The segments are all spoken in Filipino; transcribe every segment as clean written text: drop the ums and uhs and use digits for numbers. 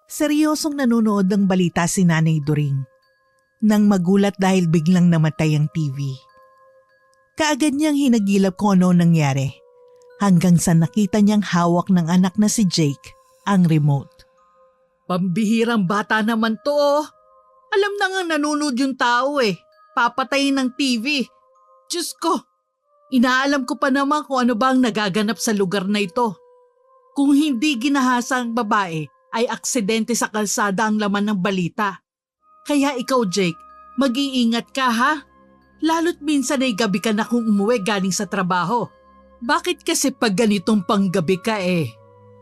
Seryosong nanonood ng balita si Nanay Doring nang magulat dahil biglang namatay ang TV. Kaagad niyang hinagilap kung ano nangyari hanggang sa nakita niyang hawak ng anak na si Jake ang remote. Pambihirang bata naman to oh. Alam na nga nanonood yung tao eh. Papatayin ng TV. Diyos ko, inaalam ko pa naman kung ano ba ang nagaganap sa lugar na ito. Kung hindi ginahasa ang babae, ay aksidente sa kalsada ang laman ng balita. Kaya ikaw Jake, mag-iingat ka ha? Lalo't minsan ay gabi ka na kung umuwi galing sa trabaho. Bakit kasi pag ganitong panggabi ka eh?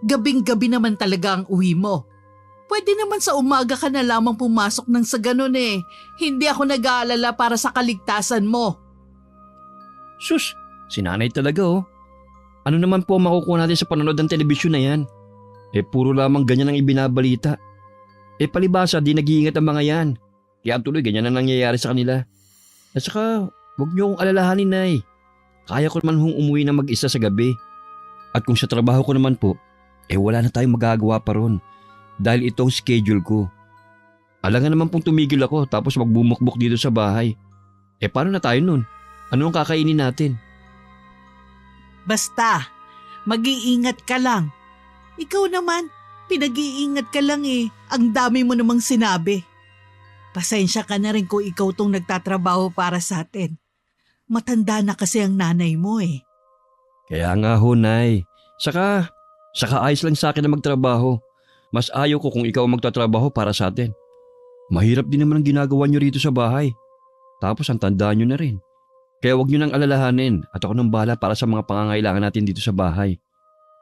Gabing-gabi naman talaga ang uwi mo. Pwede naman sa umaga ka na lamang pumasok ng sa ganun eh. Hindi ako nag-aalala para sa kaligtasan mo. Sus, sinanay talaga oh. Ano naman po makukuha natin sa panonood ng telebisyon na yan? Puro lamang ganyan ang ibinabalita. Palibasa di nag-iingat ang mga yan. Kaya tuloy ganyan ang nangyayari sa kanila. At saka, huwag niyo akong alalahanin, Nay. Kaya ko naman hong umuwi na mag-isa sa gabi. At kung sa trabaho ko naman po, wala na tayong magagawa pa ron. Dahil itong schedule ko. Alangan naman pong tumigil ako tapos magbumukbok dito sa bahay. Paano na tayo nun? Ano ang kakainin natin? Basta, mag-iingat ka lang. Ikaw naman, pinag-iingat ka lang eh. Ang dami mo namang sinabi. Pasensya ka na rin kung ikaw tong nagtatrabaho para sa atin. Matanda na kasi ang nanay mo eh. Kaya nga ho, Nay. Saka ayos lang sa akin na magtrabaho. Mas ayaw ko kung ikaw ang magtatrabaho para sa atin. Mahirap din naman ang ginagawa nyo rito sa bahay. Tapos ang tandaan nyo na rin. Kaya huwag nyo nang alalahanin at ako nang bahala para sa mga pangangailangan natin dito sa bahay.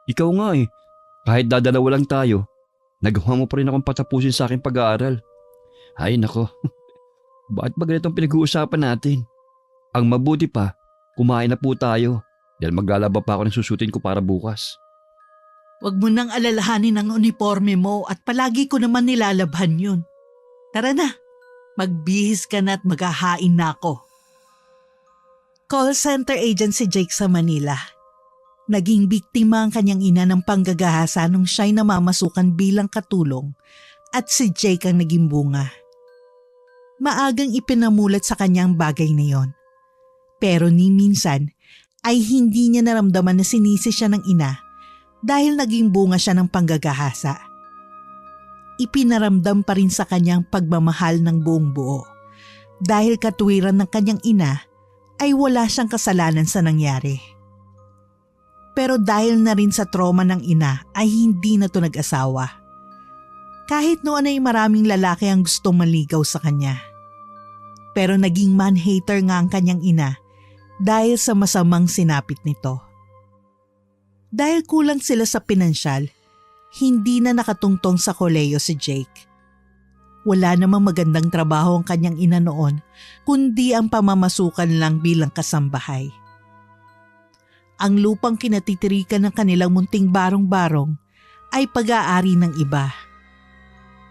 Ikaw nga eh, kahit dadalawa lang tayo, nagawa mo pa rin akong patapusin sa aking pag-aaral. Ay nako, bakit ba ganito ang pinag-uusapan natin? Ang mabuti pa, kumain na po tayo dahil maglalaba pa ako ng susutin ko para bukas. Huwag mo nang alalahanin ang uniforme mo at palagi ko naman nilalabhan yun. Tara na, magbihis ka na at maghahain na ako. Call center agent si Jake sa Manila. Naging biktima ang kanyang ina ng panggagahasa nung siya'y namamasukan bilang katulong at si Jake ang naging bunga. Maagang ipinamulat sa kanyang bagay na yon. Pero ni minsan ay hindi niya naramdaman na sinisi siya ng ina dahil naging bunga siya ng panggagahasa. Ipinaramdam pa rin sa kanyang pagmamahal ng buong buo dahil katuwiran ng kanyang ina ay wala siyang kasalanan sa nangyari. Pero dahil na rin sa trauma ng ina ay hindi na ito nag-asawa. Kahit noon ay maraming lalaki ang gustong maligaw sa kanya. Pero naging man-hater nga ang kanyang ina dahil sa masamang sinapit nito. Dahil kulang sila sa pinansyal, hindi na nakatungtong sa koleyo si Jake. Wala namang magandang trabaho ang kanyang ina noon kundi ang pamamasukan lang bilang kasambahay. Ang lupang kinatitirikan ng kanilang munting barong-barong ay pag-aari ng iba.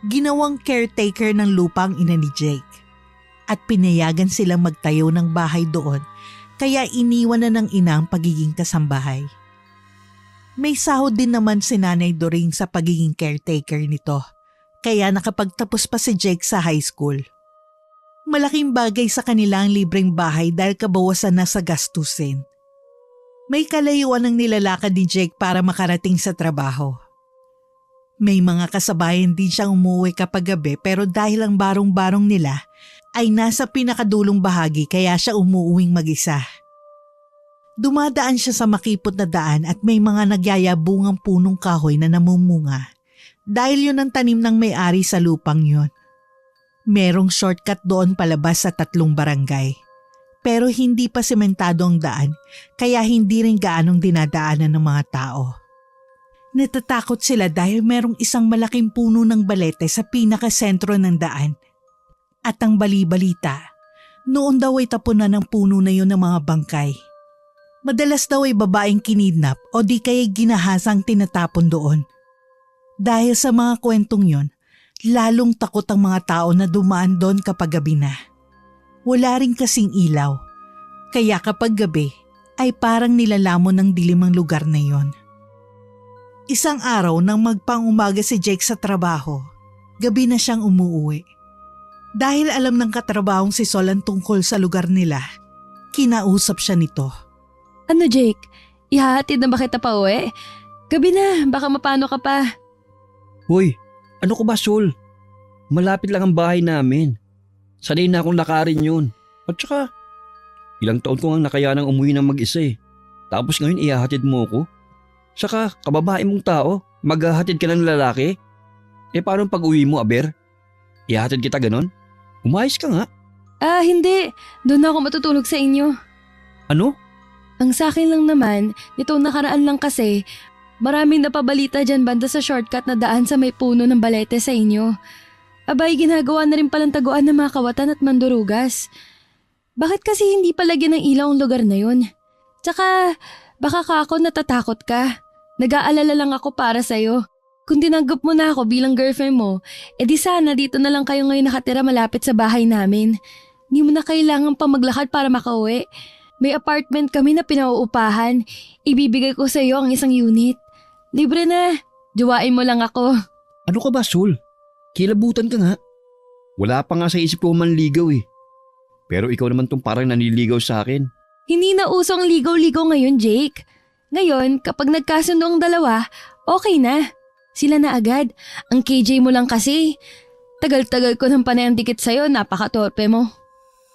Ginawang caretaker ng lupa ang ina ni Jake at pinayagan silang magtayo ng bahay doon kaya iniwan na ng ina ang pagiging kasambahay. May sahod din naman si Nanay Doring sa pagiging caretaker nito kaya nakapagtapos pa si Jake sa high school. Malaking bagay sa kanila ang libreng bahay dahil kabawasan na sa gastusin. May kalayuan ang nilalakad ni Jake para makarating sa trabaho. May mga kasabayan din siyang umuwi kapag gabi pero dahil ang barong-barong nila ay nasa pinakadulong bahagi kaya siya umuuwing mag-isa. Dumadaan siya sa makipot na daan at may mga nagyayabungang punong kahoy na namumunga dahil yun ang tanim ng may-ari sa lupang yun. Merong shortcut doon palabas sa 3 barangay. Pero hindi pa sementado ang daan kaya hindi rin gaanong dinadaanan ng mga tao. Natatakot sila dahil merong isang malaking puno ng balete sa pinakasentro ng daan. At ang bali-balita, noon daw ay tapunan ng puno na yun ng mga bangkay. Madalas daw ay babaeng kinidnap o di kaya ginahasang tinatapon doon. Dahil sa mga kwentong yun, lalong takot ang mga tao na dumaan doon kapag gabi na. Wala rin kasing ilaw, kaya kapag gabi ay parang nilalamon ng dilim ang lugar na yon. Isang araw nang magpang-umaga si Jake sa trabaho, gabi na siyang umuuwi. Dahil alam ng katrabahong si Sol ang tungkol sa lugar nila, kinausap siya nito. Ano Jake, ihahatid na ba kita pa uwi? Gabi na, baka mapano ka pa. Hoy, ano ko ba, Sol? Malapit lang ang bahay namin. Sanay na akong lakarin yun. At saka, ilang taon ko nga nakayanang umuwi ng mag-isa eh. Tapos ngayon ihahatid mo ko? Saka, kababae mong tao, maghahatid ka ng lalaki? Paano pag uwi mo, aber? Ihahatid kita ganon? Umayos ka nga. Hindi. Doon ako matutulog sa inyo. Ano? Ang sa akin lang naman, nitong nakaraan lang kasi, maraming napabalita dyan banda sa shortcut na daan sa may puno ng balete sa inyo. Abay, ginagawa na rin palang taguan ng mga kawatan at mandurugas. Bakit kasi hindi palagyan ng ilaw ang lugar na yun? Tsaka, baka kako natatakot ka. Nag-aalala lang ako para sa'yo. Kung tinanggap mo na ako bilang girlfriend mo, edi sana dito na lang kayo ngayon nakatira malapit sa bahay namin. Hindi mo na kailangan pa maglakad para makauwi. May apartment kami na pinauupahan. Ibibigay ko sa iyo ang isang unit. Libre na. Juwain mo lang ako. Ano ka ba, Sol? Kilabutan ka nga. Wala pa nga sa isip ko manligaw eh. Pero ikaw naman tong parang naniligaw sa akin. Hindi na uso ang ligaw-ligaw ngayon, Jake. Ngayon, kapag nagkasundo ang dalawa, okay na. Sila na agad. Ang KJ mo lang kasi. Tagal-tagal ko ng panayang dikit sa'yo, napaka-torpe mo.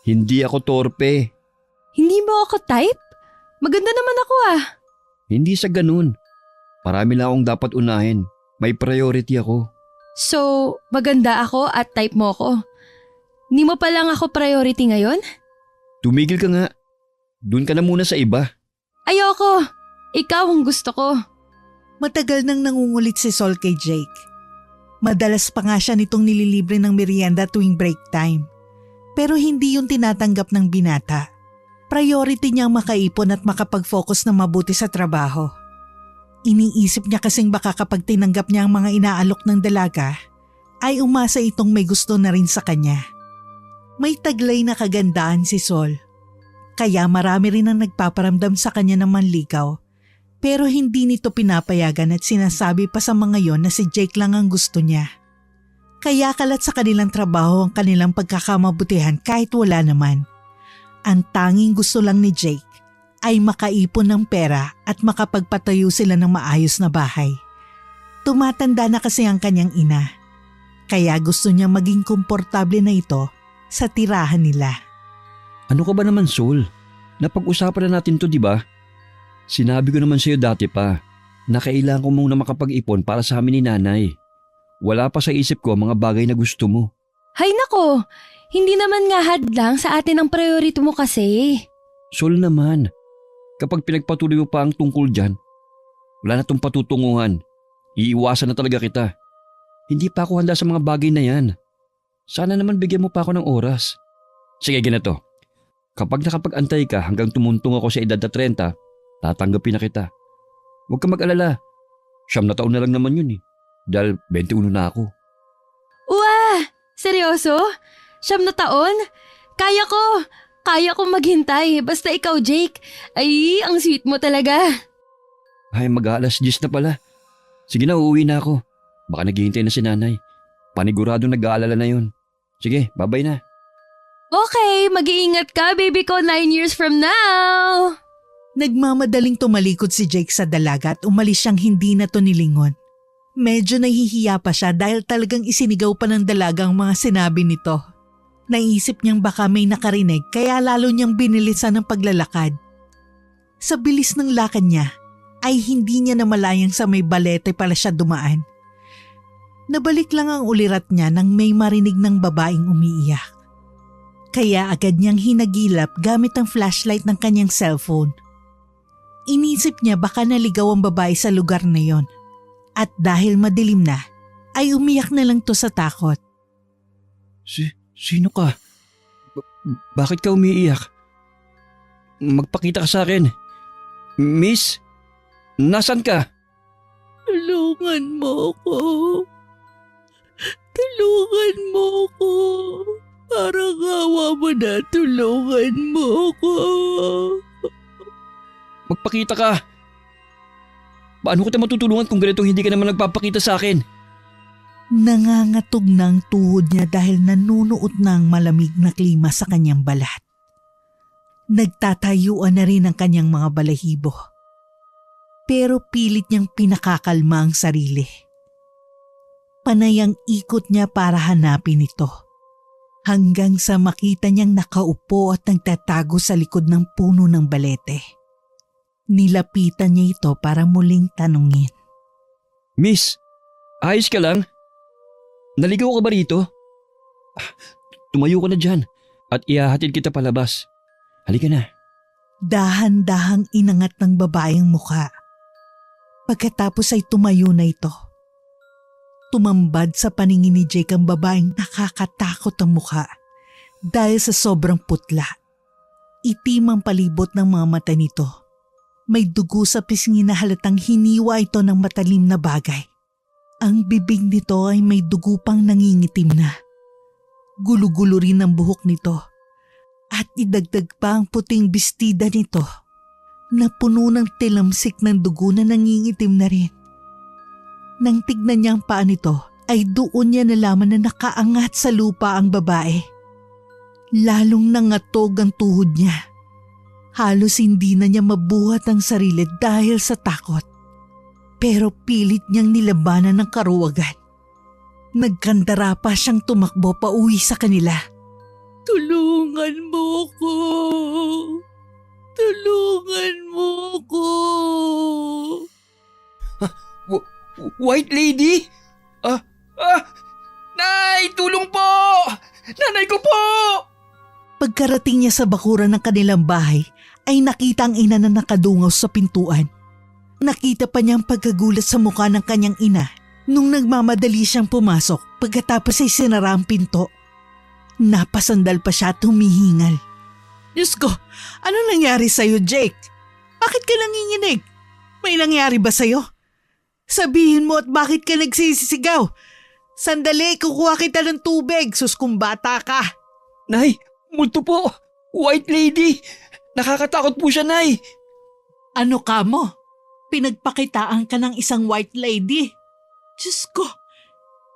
Hindi ako torpe. Hindi mo ako type? Maganda naman ako ah. Hindi sa ganun. Marami lang akong dapat unahin. May priority ako. So, maganda ako at type mo ako. Hindi mo pa lang ako priority ngayon? Tumigil ka nga. Doon ka na muna sa iba. Ayoko. Ikaw ang gusto ko. Matagal nang nangungulit si Sol kay Jake. Madalas pa nga siya nitong nililibre ng merienda tuwing break time. Pero hindi yung tinatanggap ng binata. Priority niyang makaipon at makapag-focus na mabuti sa trabaho. Iniisip niya kasing baka kapag tinanggap niya ang mga inaalok ng dalaga, ay umasa itong may gusto na rin sa kanya. May taglay na kagandahan si Sol. Kaya marami rin ang nagpaparamdam sa kanya ng manligaw. Pero hindi nito pinapayagan at sinasabi pa sa mga yon na si Jake lang ang gusto niya. Kaya kalat sa kanilang trabaho ang kanilang pagkakamabutihan kahit wala naman. Ang tanging gusto lang ni Jake ay makaipon ng pera at makapagpatayo sila ng maayos na bahay. Tumatanda na kasi ang kanyang ina. Kaya gusto niya maging komportable na ito sa tirahan nila. Ano ka ba naman, Sol? Napag-usapan na natin to, di ba? Sinabi ko naman sa'yo dati pa na kailangan ko muna makapag-ipon para sa amin ni nanay. Wala pa sa isip ko ang mga bagay na gusto mo. Hay nako, hindi naman nga hadlang sa atin ang priority mo kasi. Sol naman, kapag pinagpatuloy mo pa ang tungkol dyan, wala na tong patutunguhan. Iiwasan na talaga kita. Hindi pa ako handa sa mga bagay na yan. Sana naman bigyan mo pa ako ng oras. Sige, ganito. Kapag nakapag-antay ka hanggang tumuntong ako sa edad na 30, tatanggapin na kita. Huwag ka mag-alala. 9 na taon na lang naman yun eh. Dahil 21 na ako. Uwa! Seryoso? 9 na taon? Kaya ko! Kaya kong maghintay. Basta ikaw, Jake. Ay, ang sweet mo talaga. Ay, mag-aalas 10 na pala. Sige na, uuwi na ako. Baka naghihintay na si nanay. Paniguradong nag-aalala na yun. Sige, bye-bye na. Okay, mag-iingat ka, baby ko 9 years from now. Nagmamadaling tumalikod si Jake sa dalaga at umalis siyang hindi na to nilingon. Medyo nahihiya pa siya dahil talagang isinigaw pa ng dalaga ang mga sinabi nito. Naisip niyang baka may nakarinig kaya lalo niyang binilisan ng paglalakad. Sa bilis ng lakad niya ay hindi niya namalayang sa may balete pala siya dumaan. Nabalik lang ang ulirat niya nang may marinig ng babaeng umiiyak. Kaya agad niyang hinagilap gamit ang flashlight ng kanyang cellphone. Inisip niya baka naligaw ang babae sa lugar na yon. At dahil madilim na, ay umiyak na lang to sa takot. Sino ka? Bakit ka umiiyak? Magpakita ka sa akin. Miss, nasan ka? Tulungan mo ko. Tulungan mo ko. Parang awa mo na, tulungan mo ko. Magpakita ka. Paano ko tayo matutulungan kung ganitong hindi ka naman nagpapakita sa akin? Nangangatog na ang tuhod niya dahil nanunuot na ang malamig na klima sa kanyang balat. Nagtatayuan na rin ang kanyang mga balahibo. Pero pilit niyang pinakakalma ang sarili. Panay ang ikot niya para hanapin ito. Hanggang sa makita niyang nakaupo at nagtatago sa likod ng puno ng balete. Nilapitan niya ito para muling tanungin. Miss, ayos ka lang? Naligaw ka ba rito? Tumayo ka na dyan at ihahatid kita palabas. Halika na. Dahan-dahang inangat ng babaeng mukha. Pagkatapos ay tumayo na ito. Tumambad sa paningin ni Jake ang babaeng nakakatakot ang mukha dahil sa sobrang putla. Itim ang palibot ng mga mata nito. May dugo sa pisngi na halatang hiniwa ito ng matalim na bagay. Ang bibig nito ay may dugo pang nangingitim na. Gulo-gulo rin ang buhok nito. At idagdag pa ang puting bestida nito na puno ng tilamsik ng dugo na nangingitim na rin. Nang tignan niya ang paa nito ay doon niya nalaman na nakaangat sa lupa ang babae. Lalong nangatog ang tuhod niya. Halos hindi na niya mabuhat ang sarili dahil sa takot. Pero pilit niyang nilabanan ng karuwagan. Nagkandara pa siyang tumakbo pa uwi sa kanila. Tulungan mo ko! Tulungan mo ko! White lady? Nay, tulong po! Nanay ko po! Pagkarating niya sa bakuran ng kanilang bahay, ay nakita ang ina na nakadungaw sa pintuan. Nakita pa niya ang pagkagulat sa mukha ng kanyang ina nung nagmamadali siyang pumasok pagkatapos ay sinara ang pinto. Napasandal pa siya at humihingal. Diyos ko, ano nangyari sa'yo, Jake? Bakit ka nanginginig? May nangyari ba sa'yo? Sabihin mo at bakit ka nagsisisigaw? Sandali, kukuha kita ng tubig, sus kung bata ka. Nay, multo po! White lady! Nakakatakot po siya, Nay! Ano ka mo? Pinagpakitaan ka ng isang white lady. Diyos ko,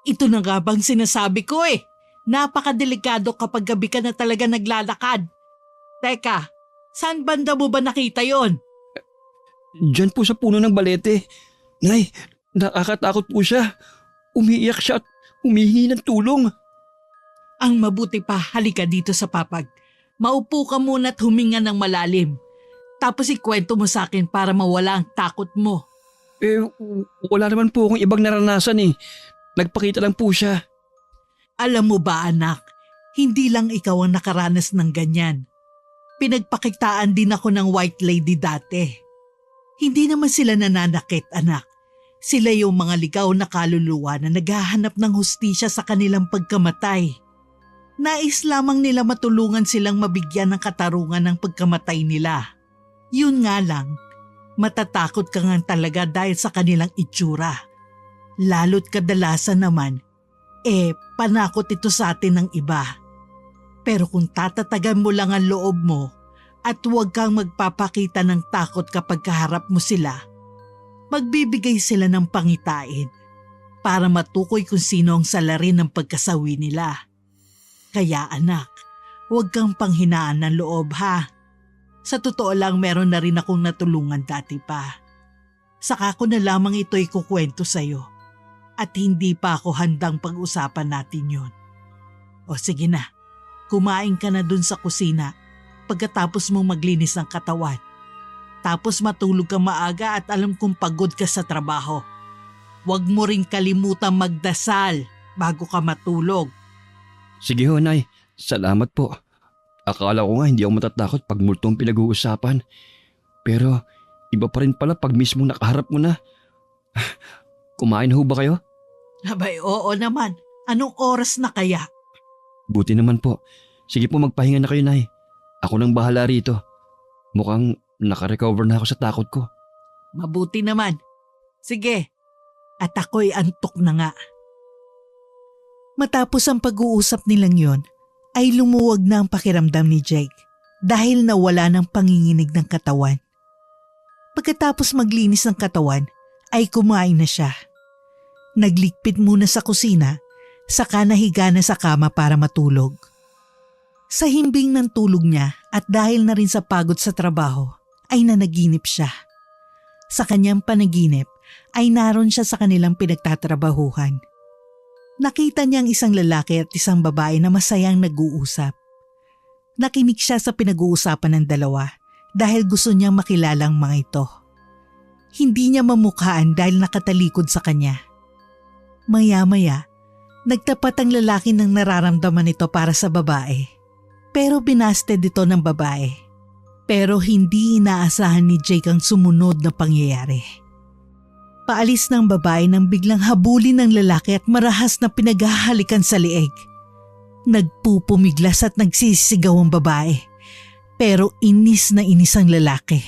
ito na nga bang sinasabi ko eh. Napakadelikado kapag gabi ka na talaga naglalakad. Teka, saan banda mo ba nakita yon? Diyan po sa puno ng balete. Nay, nakakatakot po siya. Umiiyak siya at humihingi ng tulong. Ang mabuti pa, halika dito sa papag. Maupo ka muna at huminga ng malalim. Tapos ikwento mo sa akin para mawala ang takot mo. Wala naman po akong ibang naranasan eh. Nagpakita lang po siya. Alam mo ba anak, hindi lang ikaw ang nakaranas ng ganyan. Pinagpakitaan din ako ng white lady dati. Hindi naman sila nananakit anak. Sila yung mga ligaw na kaluluwa na naghahanap ng hustisya sa kanilang pagkamatay. Nais lamang nila matulungan silang mabigyan ng katarungan ng pagkamatay nila. Yun nga lang, matatakot ka nga talaga dahil sa kanilang itsura. Lalo't kadalasan naman, panakot ito sa atin ng iba. Pero kung tatatagan mo lang ang loob mo at huwag kang magpapakita ng takot kapag kaharap mo sila, magbibigay sila ng pangitain para matukoy kung sino ang salarin ng pagkasawi nila. Kaya anak, huwag kang panghinaan ng loob ha. Sa totoo lang meron na rin akong natulungan dati pa. Saka ko na lamang ito ikukwento sa'yo at hindi pa ako handang pag-usapan natin yon. O sige na, kumain ka na dun sa kusina pagkatapos mong maglinis ng katawan. Tapos matulog ka maaga at alam kong pagod ka sa trabaho. Huwag mo ring kalimutan magdasal bago ka matulog. Sige ho, Nay. Salamat po. Akala ko nga hindi ako matatakot pag multong pinag-uusapan. Pero iba pa rin pala pag mismo nakaharap mo na. Kumain ho ba kayo? Abay, oo naman. Anong oras na kaya? Buti naman po. Sige po, magpahinga na kayo, Nay. Ako nang bahala rito. Mukhang nakarecover na ako sa takot ko. Mabuti naman. Sige. At ako'y antok na nga. Matapos ang pag-uusap nilang yon, ay lumuwag na ang pakiramdam ni Jake dahil nawala ng panginginig ng katawan. Pagkatapos maglinis ng katawan, ay kumain na siya. Naglikpit muna sa kusina, saka nahiga na sa kama para matulog. Sa himbing ng tulog niya at dahil na rin sa pagod sa trabaho, ay nanaginip siya. Sa kanyang panaginip ay naroon siya sa kanilang pinagtatrabahuhan. Nakita niya ang isang lalaki at isang babae na masayang nag-uusap. Nakinig siya sa pinag-uusapan ng dalawa dahil gusto niyang makilala ang mga ito. Hindi niya mamukhaan dahil nakatalikod sa kanya. Maya-maya, nagtapat ang lalaki ng nararamdaman nito para sa babae. Pero binasted ito ng babae. Pero hindi inaasahan ni Jake ang sumunod na pangyayari. Paalis ng babae nang biglang habulin ng lalaki at marahas na pinaghahalikan sa lieg. Nagpupumiglas at nagsisigaw ang babae. Pero inis na inis ang lalaki.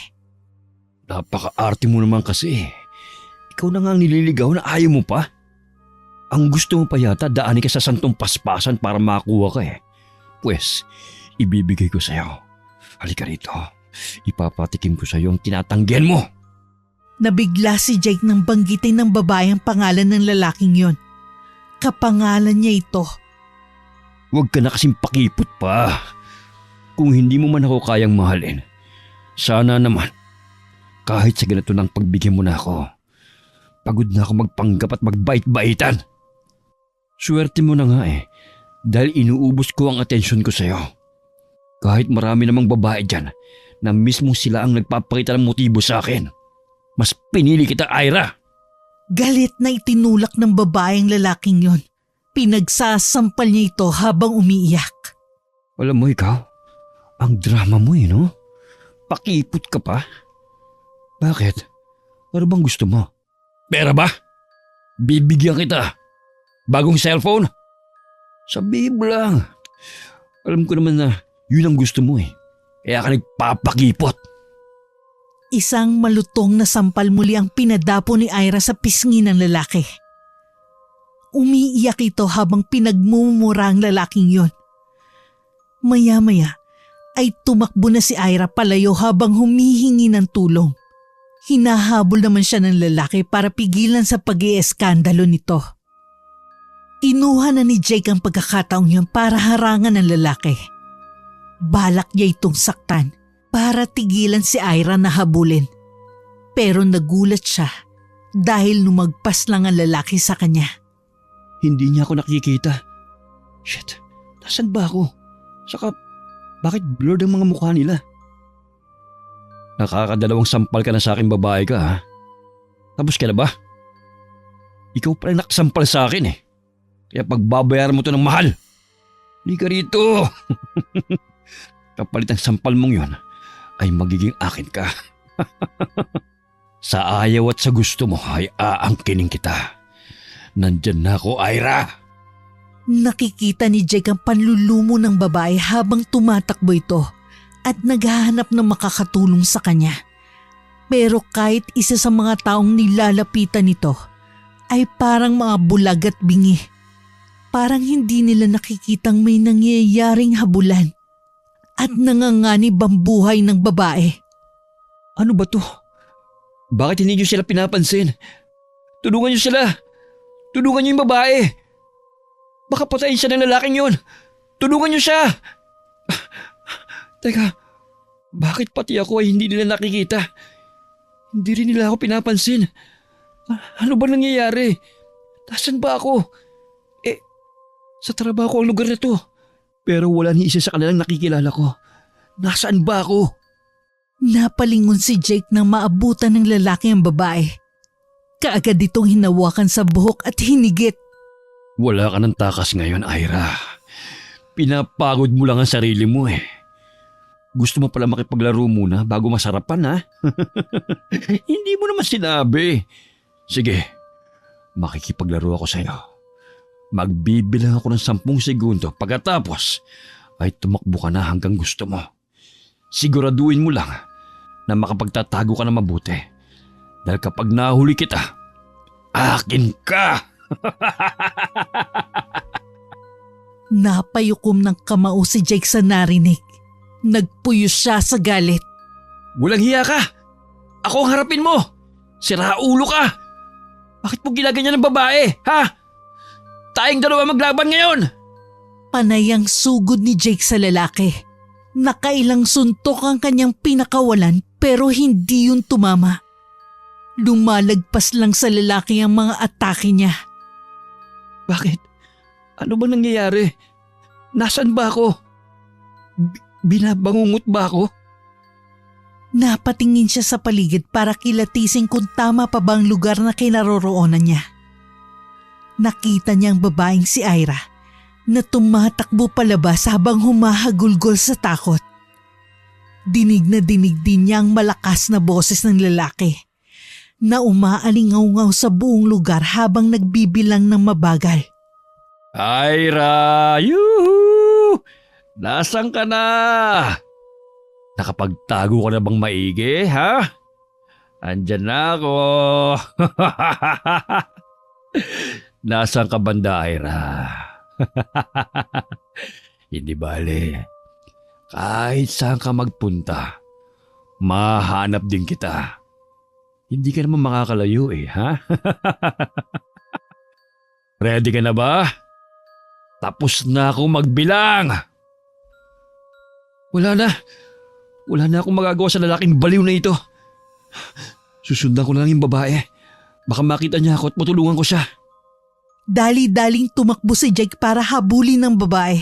Napaka-arte mo naman kasi. Ikaw na nga ang nililigaw na ayaw mo pa. Ang gusto mo pa yata daanin ka sa santong paspasan para makuha ka eh. Pwes, ibibigay ko sa'yo. Halika rito. Ipapatikim ko sa'yo ang tinatanggihan mo. Nabigla si Jake nang banggitin ng babae ang pangalan ng lalaking yon. Kapangalan niya ito. Huwag ka na kasing pakipot pa. Kung hindi mo man ako kayang mahalin, sana naman, kahit sa ganito ng pagbigyan mo na ako, pagod na ako magpanggap at magbait-baitan. Swerte mo na nga eh, dahil inuubos ko ang atensyon ko sa'yo. Kahit marami namang babae dyan na mismo sila ang nagpapakita ng motibo sa akin, mas pinili kita, Ira. Galit na itinulak ng babae ang lalaking yon. Pinagsasampal niya ito habang umiiyak. Alam mo ikaw, ang drama mo eh, no? Pakipot ka pa. Bakit? Ano bang gusto mo? Pera ba? Bibigyan kita. Bagong cellphone? Sabihin mo lang. Alam ko naman na yun ang gusto mo eh. Kaya ka nagpapakipot. Isang malutong na sampal muli ang pinadapo ni Ira sa pisngi ng lalaki. Umiiyak ito habang pinagmumura ang lalaking yon. Maya-maya ay tumakbo na si Ira palayo habang humihingi ng tulong. Hinahabol naman siya ng lalaki para pigilan sa pag-ieskandalo nito. Kinuha na ni Jake ang pagkakataong yun para harangan ng lalaki. Balak niya itong saktan para tigilan si Ira na habulin. Pero nagulat siya dahil lumagpas lang ang lalaki sa kanya. Hindi niya ako nakikita. Shit, nasan ba ako? Saka, bakit blurred ang mga mukha nila? Nakakadalawang sampal ka na sa akin, babae ka ha? Tapos ka na ba? Ikaw pala nakasampal sa akin eh. Kaya pagbabayaran mo to ng mahal. Hindi ka rito. Kapalit ang sampal mong yon ay magiging akin ka. Sa ayaw at sa gusto mo ay aangkinin kita. Nandyan na ako, Ira. Nakikita ni Jake ang panlulumo ng babae habang tumatakbo ito at naghahanap ng makakatulong sa kanya. Pero kahit isa sa mga taong nilalapitan nito ay parang mga bulag at bingi. Parang hindi nila nakikitang may nangyayaring habulan at nanganganib ang buhay ng babae. Ano ba to? Bakit hindi niyo sila pinapansin? Tulungan niyo sila. Tulungan niyo yung babae. Baka patayin siya ng lalaking yon. Tulungan niyo siya. Teka, bakit pati ako ay hindi nila nakikita? Hindi rin nila ako pinapansin. Ano ba nangyayari? Nasaan ba ako? Sa trabaho ko ang lugar na to. Pero wala ni isa sa kanilang nakikilala ko. Nasaan ba ako? Napalingon si Jake nang maabutan ng lalaki ang babae. Kaagad itong hinawakan sa buhok at hinigit. Wala ka ng takas ngayon, Ira. Pinapagod mo lang ang sarili mo eh. Gusto mo pala makipaglaro muna bago masarapan ha? Hindi mo naman sinabi. Sige, makikipaglaro ako sa'yo. Magbibilang ako ng 10 segundo pagkatapos ay tumakbo ka na hanggang gusto mo. Siguraduhin mo lang na makapagtatago ka na mabuti. Dahil kapag nahuli kita, akin ka! Napayukom ng kamao si Jake sa narinig. Nagpuyo siya sa galit. Walang hiya ka! Ako ang harapin mo! Sira ulo ka! Bakit mo ginaganyan ng babae, ha? Tayong dalawa maglaban ngayon! Panay ang sugod ni Jake sa lalaki. Nakailang suntok ang kanyang pinakawalan pero hindi yun tumama. Lumalagpas lang sa lalaki ang mga atake niya. Bakit? Ano ba nangyayari? Nasaan ba ako? Binabangungot ba ako? Napatingin siya sa paligid para kilatisin kung tama pa bang lugar na kinaroroonan niya. Nakita niya ang babaeng si Ira na tumatakbo palabas habang humahagulgol sa takot. Dinig na dinig din niya ang malakas na boses ng lalaki na umaalingaw-ngaw sa buong lugar habang nagbibilang ng mabagal. Ira! Yuhu! Nasaan ka na? Nakapagtago ka na bang maigi, ha? Andyan na ako. Nasaan ka banda, Ira? Hindi bale. Kahit saan ka magpunta, mahanap din kita. Hindi ka naman makakalayo ha? Ready ka na ba? Tapos na akong magbilang. Wala na akong magagawa sa lalaking baliw na ito. Susundan ko na lang yung babae. Baka makita niya ako at matulungan ko siya. Dali-daling tumakbo si Jake para habulin ng babae.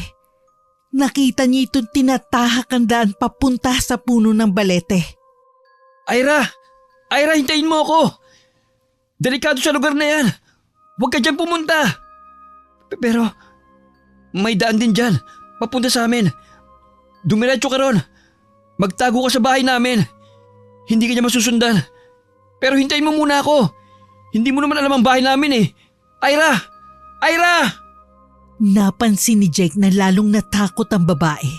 Nakita niya itong tinatahak ang daan papunta sa puno ng balete. Ira! Ira, hintayin mo ako! Delikado sa lugar na yan. Huwag ka dyan pumunta. Pero may daan din dyan. Papunta sa amin. Dumiretso ka ron. Magtago ka sa bahay namin. Hindi ka niya masusundan. Pero hintayin mo muna ako. Hindi mo naman alam ang bahay namin Ira! Ira! Napansin ni Jake na lalong natakot ang babae.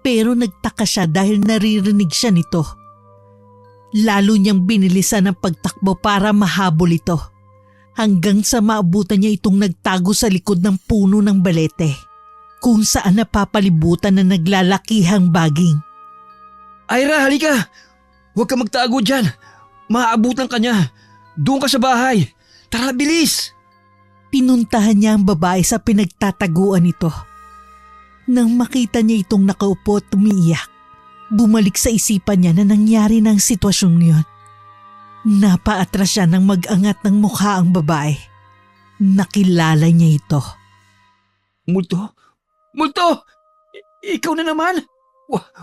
Pero nagtaka siya dahil naririnig siya nito. Lalo niyang binilisan ang pagtakbo para mahabol ito. Hanggang sa maabutan niya itong nagtago sa likod ng puno ng balete. Kung saan napapalibutan na naglalakihang baging. Ira, halika! Huwag ka magtago dyan. Maaabutan ka niya. Doon ka sa bahay. Tara, bilis! Pinuntahan niya ang babae sa pinagtataguan nito. Nang makita niya itong nakaupo at umiiyak, bumalik sa isipan niya na nangyari ng sitwasyong niyon. Napaatras siya nang mag-angat ng mukha ang babae. Nakilala niya ito. Multo? Multo! Ikaw na naman?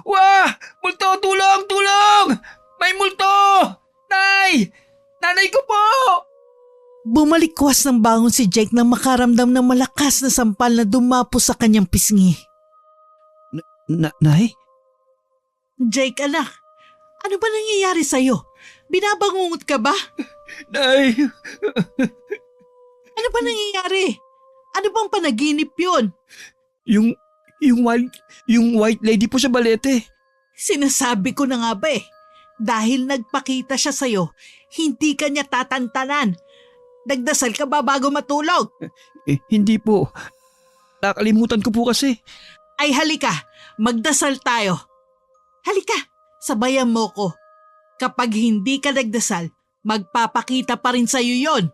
Wah! Multo! Tulong! Tulong! May multo! Nay! Nanay ko po! Bumalikwas ng bangon si Jake nang makaramdam ng malakas na sampal na dumapo sa kanyang pisngi. Nay? Jake, anak, ano ba nangyayari sa'yo? Binabangungot ka ba? Nay! Ano ba nangyayari? Ano bang panaginip yun? Yung white lady po sa balete. Sinasabi ko na nga ba dahil nagpakita siya sa'yo, hindi ka niya tatantanan. Nagdasal ka ba bago matulog? Hindi po. Nakalimutan ko po kasi. Ay halika, magdasal tayo. Halika, sabayan mo ko. Kapag hindi ka nagdasal, magpapakita pa rin sa'yo yon.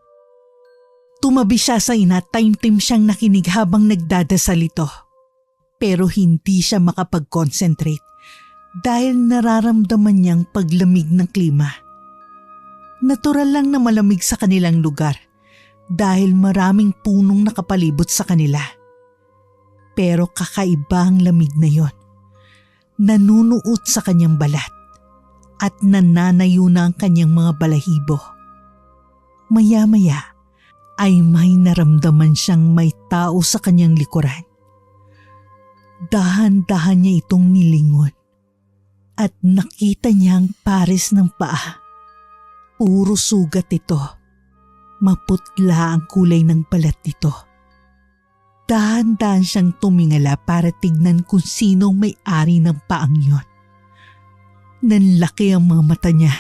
Tumabi siya sa ina, time-time siyang nakinig habang nagdadasal ito. Pero hindi siya makapag-concentrate dahil nararamdaman niyang paglamig ng klima. Natural lang na malamig sa kanilang lugar dahil maraming punong nakapalibot sa kanila. Pero kakaiba ang lamig na yon. Nanunuot sa kanyang balat at nananayo na ang kanyang mga balahibo. Maya-maya ay may naramdaman siyang may tao sa kanyang likuran. Dahan-dahan niya itong nilingon at nakita niya ang pares ng paa. Puro sugat ito. Maputla ang kulay ng balat nito. Dahan-dahan siyang tumingala para tignan kung sinong may-ari ng paang yon. Nanlaki ang mga mata niya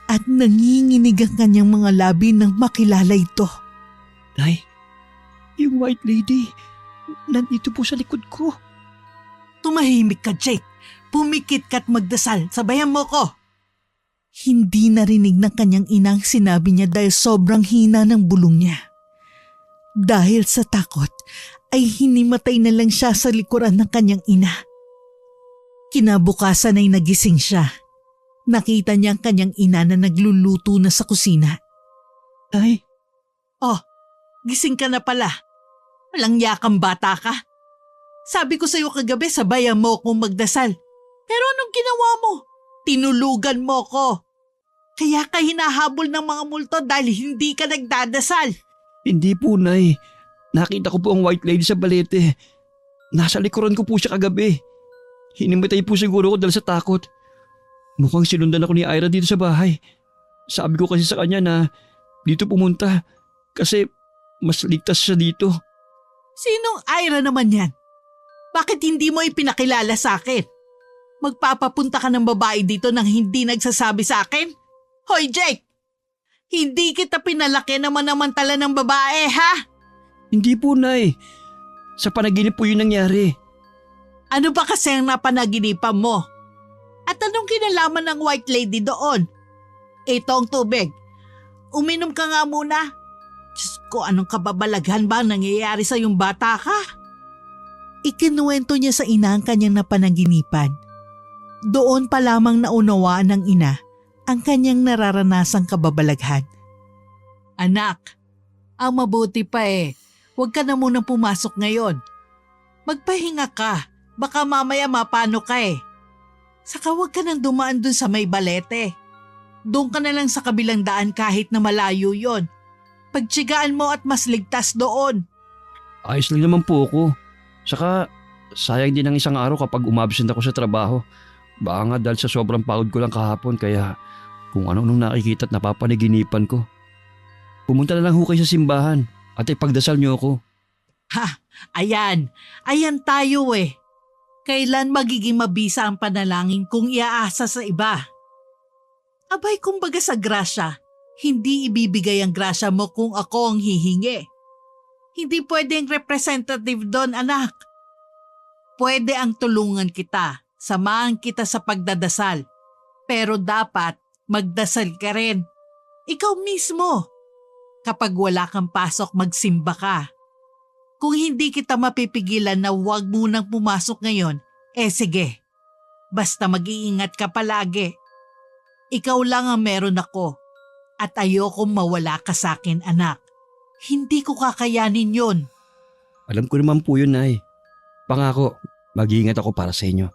at nanginginig ang kanyang mga labi nang makilala ito. Nay, yung white lady, nandito po sa likod ko. Tumahimik ka, Jake. Pumikit ka at magdasal. Sabayan mo ko. Hindi narinig ng kanyang ina ang sinabi niya dahil sobrang hina ng bulong niya. Dahil sa takot ay hinimatay na lang siya sa likuran ng kanyang ina. Kinabukasan ay nagising siya. Nakita niya ang kanyang ina na nagluluto na sa kusina. Nay, Oh, gising ka na pala. Walang yakang bata ka. Sabi ko sa'yo kagabi sabayan mo akong magdasal. Pero anong ginawa mo? Tinulugan mo ko. Kaya ka hinahabol ng mga multo dahil hindi ka nagdadasal. hindi po, Nay. Nakita ko po ang white lady sa balete. Nasa likuran ko po siya kagabi. Hinimatay po siguro ko dahil sa takot. Mukhang sinundan ako ni Ira dito sa bahay. Sabi ko kasi sa kanya na dito pumunta kasi mas ligtas siya dito. Sinong Ira naman yan? Bakit hindi mo ipinakilala sa akin? Magpapapunta ka ng babae dito nang hindi nagsasabi sa akin? Hoy Jake! Hindi kita pinalaki na manamantala ng babae, ha? Hindi po, Nay. Sa panaginip po yun nangyari. Ano ba kasi ang napanaginipan mo? At anong kinalaman ng white lady doon? Ito ang tubig. Uminom ka nga muna. Diyos ko, anong kababalaghan ba ang nangyayari sa yung bata ka? Ikinuwento niya sa ina ang kanyang napanaginipan. Doon pa lamang naunawaan ng ina ang kanyang nararanasang kababalaghan. Anak, ang mabuti pa huwag ka na munang pumasok ngayon. Magpahinga ka, baka mamaya mapano ka Saka huwag ka nang dumaan dun sa may balete. Doon ka na lang sa kabilang daan kahit na malayo yon. Pagtsigaan mo at mas ligtas doon. Ayos lang naman po ako. Saka sayang din ang isang araw kapag umabsent ako sa trabaho. Baka nga dahil sa sobrang pagod ko lang kahapon kaya kung ano-anong nakikita at napapanaginipan ko. Pumunta na lang ho kayo sa simbahan at ipagdasal niyo ako. Ha, ayan tayo Kailan magiging mabisa ang panalangin kung iaasa sa iba? Abay, kumbaga sa grasya, hindi ibibigay ang grasya mo kung ako ang hihingi. Hindi pwede ang representative doon, anak. Pwede ang tulungan kita, samahan kita sa pagdadasal. Pero dapat magdasal ka rin. Ikaw mismo. Kapag wala kang pasok, magsimba ka. Kung hindi kita mapipigilan na huwag munang pumasok ngayon, sige. Basta mag-iingat ka palagi. Ikaw lang ang meron ako at ayokong mawala ka sa akin, anak. Hindi ko kakayanin yon. Alam ko naman po yun, Nay. Pangako, mag-iingat ako para sa inyo.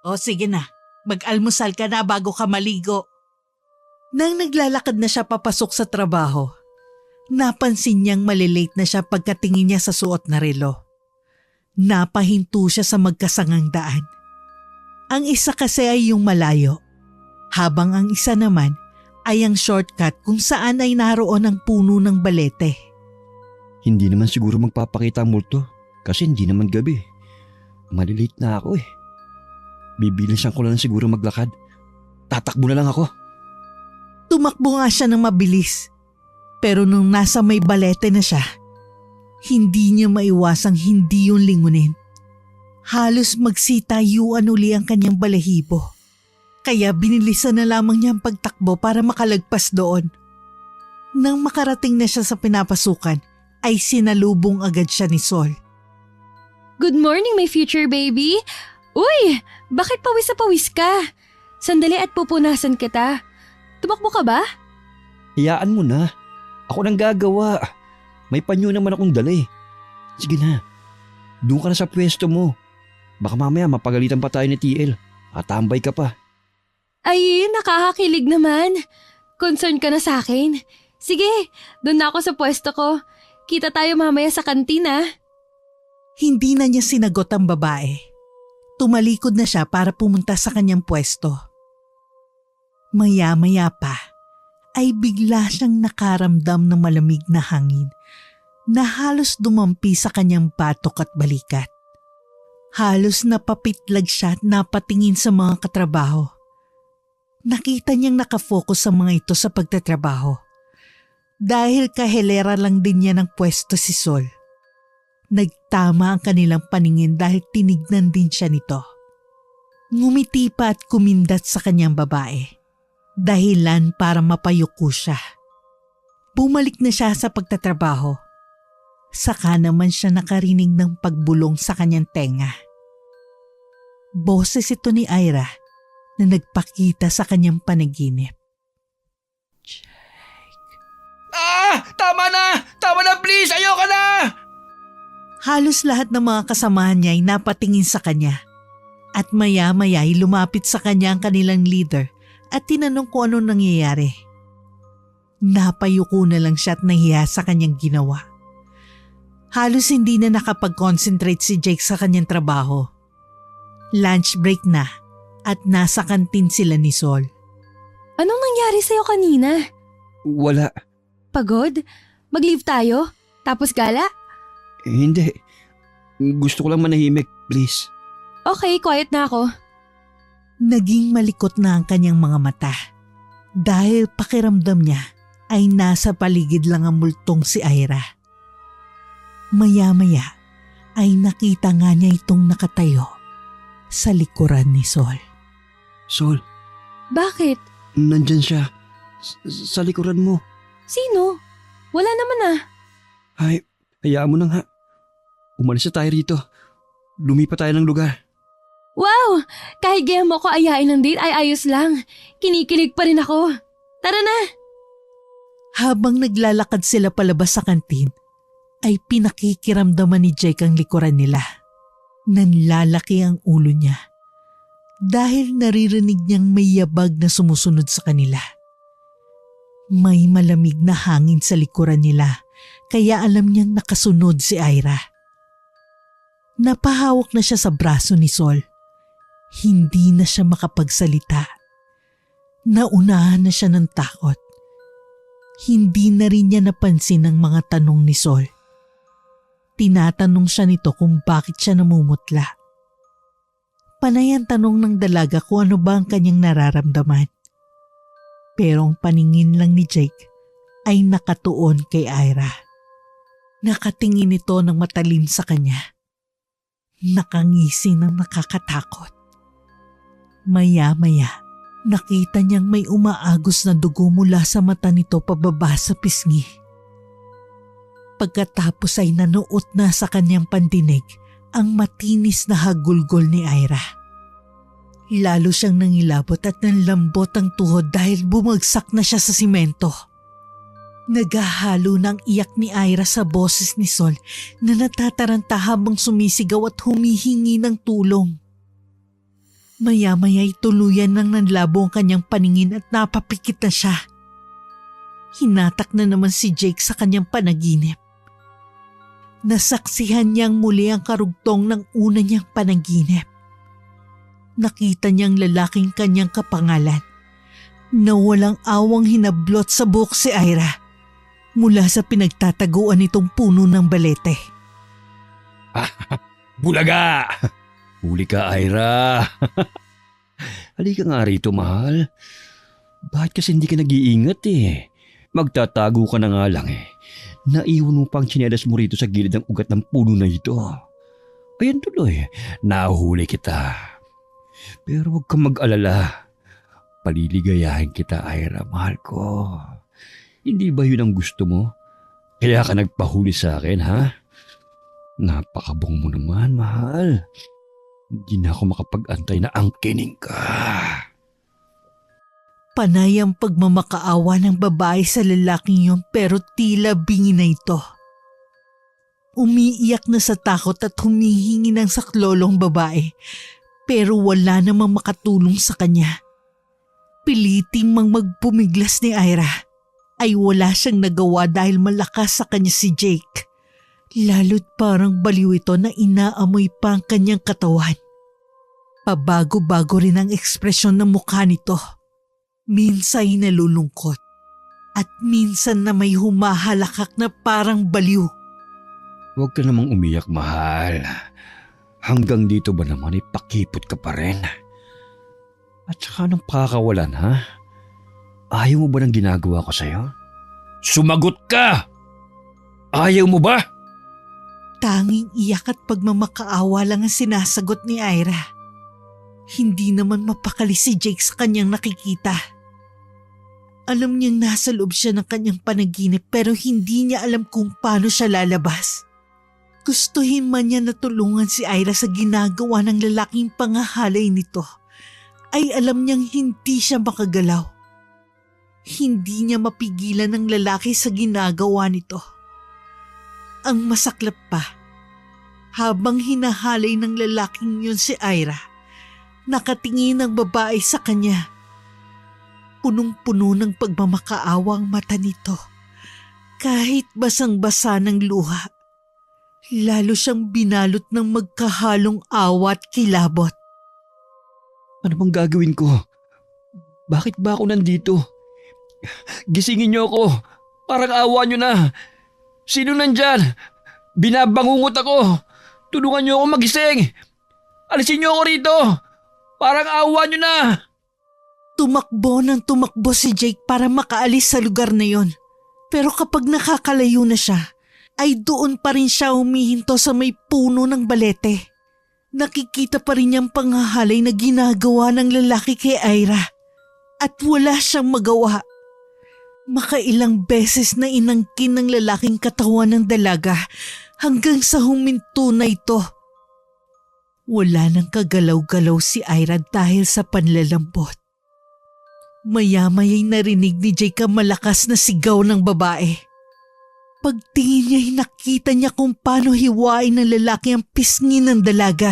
O sige na, mag-almusal ka na bago ka maligo. Nang naglalakad na siya papasok sa trabaho, napansin niyang malilate na siya pagkatingin niya sa suot na relo. Napahinto siya sa magkasangang daan. Ang isa kasi ay yung malayo, habang ang isa naman ay ang shortcut kung saan ay naroon ang puno ng balete. Hindi naman siguro magpapakita ang multo kasi hindi naman gabi. Malilate na ako Bibilisan ko lang siguro maglakad. Tatakbo na lang ako. Tumakbo nga siya ng mabilis. Pero nung nasa may balete na siya, hindi niya maiwasang hindi yun lingunin. Halos magsitayuan uli ang kanyang balahibo. Kaya binilisan na lamang niya ang pagtakbo para makalagpas doon. Nang makarating na siya sa pinapasukan, ay sinalubong agad siya ni Sol. Good morning, my future baby. Uy, bakit pawis na pawis ka? Sandali at pupunasan kita. Tumakbo ka ba? Hayaan mo na. Ako nang gagawa. May panyo naman akong dala Sige na. Doon ka na sa pwesto mo. Baka mamaya mapagalitan pa tayo ni TL. Atambay ka pa. Ay, nakakakilig naman. Concern ka na sa akin. Sige, doon na ako sa pwesto ko. Kita tayo mamaya sa kantina. Hindi na niya sinagot ang babae. Tumalikod na siya para pumunta sa kanyang pwesto. Maya-maya pa ay bigla siyang nakaramdam ng malamig na hangin na halos dumampi sa kanyang batok at balikat. Halos napapitlag siya at napatingin sa mga katrabaho. Nakita niyang nakafocus sa mga ito sa pagtatrabaho. Dahil kahilera lang din niya ng pwesto si Sol. Nagtama ang kanilang paningin dahil tinignan din siya nito. Ngumiti pa at kumindat sa kanyang babae. dahilan para mapayuko siya. Bumalik na siya sa pagtatrabaho. Saka naman siya nakarinig ng pagbulong sa kanyang tenga. Boses ito ni Ira na nagpakita sa kanyang panaginip. Tama na! Tama na, please! Ayoko na! Halos lahat ng mga kasamahan niya ay napatingin sa kanya. At maya-maya ay lumapit sa kanya ang kanilang leader at tinanong kung ano nangyayari. Napayuko na lang siya at nahiya sa kanyang ginawa. Halos hindi na nakapag-concentrate si Jake sa kanyang trabaho. Lunch break na at nasa kantin sila ni Sol. Anong nangyari sa'yo kanina? Wala. Pagod? Mag-leave tayo? Tapos gala? Hindi. Gusto ko lang manahimik, please. Okay, quiet na ako. Naging malikot na ang kanyang mga mata dahil pakiramdam niya ay nasa paligid lang ang multong si Ira. Maya-maya ay nakita nga niya itong nakatayo sa likuran ni Sol. Sol, Bakit? nandyan siya. Sa likuran mo. Sino? Wala naman ah. Ay, hayaan mo na nga. Umalis na tayo rito. Lumipat tayo ng lugar. Wow! Kahit gaya mo ko ayain ng date ay ayos lang. Kinikilig pa rin ako. Tara na! Habang naglalakad sila palabas sa kantin, ay pinakikiramdaman ni Jake ang likuran nila. Nanlalaki ang ulo niya dahil naririnig niyang may yabag na sumusunod sa kanila. May malamig na hangin sa likuran nila kaya alam niyang nakasunod si Ira. Napahawak na siya sa braso ni Sol. Hindi na siya makapagsalita. Naunahan na siya ng takot. Hindi na rin niya napansin ang mga tanong ni Sol. Tinatanong siya nito kung bakit siya namumutla. Panay ang tanong ng dalaga kung ano ba ang kanyang nararamdaman. Pero ang paningin lang ni Jake ay nakatuon kay Ira. Nakatingin ito ng matalim sa kanya. Nakangisi ng nakakatakot. Maya-maya, nakita niyang may umaagos na dugo mula sa mata nito pababa sa pisngi. Pagkatapos ay nanuot na sa kanyang pandinig ang matinis na hagulgol ni Ira. Lalo siyang nangilabot at nanlambot ang tuhod dahil bumagsak na siya sa simento. Naghahalo ng iyak ni Ira sa boses ni Sol na natataranta habang sumisigaw at humihingi ng tulong. Maya-maya'y tuluyan nang nanlabo ang kanyang paningin at napapikit na siya. Hinatak na naman si Jake sa kanyang panaginip. Nasaksihan niyang muli ang karugtong ng una niyang panaginip. Nakita niyang lalaking kanyang kapangalan na walang awang hinablot sa buhok si Ira mula sa pinagtataguan nitong puno ng balete. Bulaga! Huli ka, Ira. Halika nga rito, mahal. Bakit kasi hindi ka nag-iingat eh? Magtatago ka na nga lang eh. Naiwan mo pang tsinelas mo rito sa gilid ng ugat ng puno na ito. Ayan tuloy, nahuli kita. Pero huwag kang mag-alala. Paliligayahin kita, Ira, mahal ko. Hindi ba yun ang gusto mo? Kaya ka nagpahuli sa akin, ha? Napakabong mo naman, mahal. Hindi na ako makapag-antay na angkinin ka. Panay ang pagmamakaawa ng babae sa lalaking yun pero tila bingi na ito. Umiiyak na sa takot at humihingi ng saklolong babae pero wala namang makatulong sa kanya. Piliting mang magpumiglas ni Ira ay wala siyang nagawa dahil malakas sa kanya si Jake. Lalo't parang baliw ito na inaamoy pa ang kanyang katawan. Pabago-bago rin ang ekspresyon ng mukha nito. Minsan ay nalulungkot at minsan na may humahalakak na parang baliw. Huwag ka namang umiyak, mahal. Hanggang dito ba naman ipakipot ka pa rin? At saka anong pakakawalan, ha? Ayaw mo ba ng ginagawa ko sa'yo? Sumagot ka! Ayaw mo ba? Tanging iyak at pagmamakaawa lang ang sinasagot ni Ira. Hindi naman mapakali si Jake sa kanyang nakikita. Alam niyang nasa loob siya ng kanyang panaginip pero hindi niya alam kung paano siya lalabas. Gustuhin man niya na tulungan si Ira sa ginagawa ng lalaking pangahalay nito, ay alam niyang hindi siya makagalaw. Hindi niya mapigilan ng lalaki sa ginagawa nito. Ang masaklap pa, habang hinahalay ng lalaking yun si Ira, nakatingin ang babae sa kanya. Punong-puno ng pagmamakaawa ang mata nito. Kahit basang-basa ng luha, lalo siyang binalot ng magkahalong awa at kilabot. Ano bang gagawin ko? Bakit ba ako nandito? Gisingin niyo ako. Parang awa niyo na. Sino nandyan? Binabangungot ako. Tulungan niyo ako magising. Alisin niyo ako rito. Parang awa niyo na. Tumakbo ng tumakbo si Jake para makaalis sa lugar na yon. Pero kapag nakakalayo na siya, ay doon pa rin siya humihinto sa may puno ng balete. Nakikita pa rin niyang panghahalay na ginagawa ng lalaki kay Ira. At wala siyang magawa. Makailang beses na inangkin ng lalaking katawan ng dalaga hanggang sa huminto na ito. Wala nang kagalaw-galaw si Ira dahil sa panlalambot. Maya-maya'y narinig ni Jake ang malakas na sigaw ng babae. Pagtingin niya'y nakita niya kung paano hiwain ng lalaki ang pisngi ng dalaga.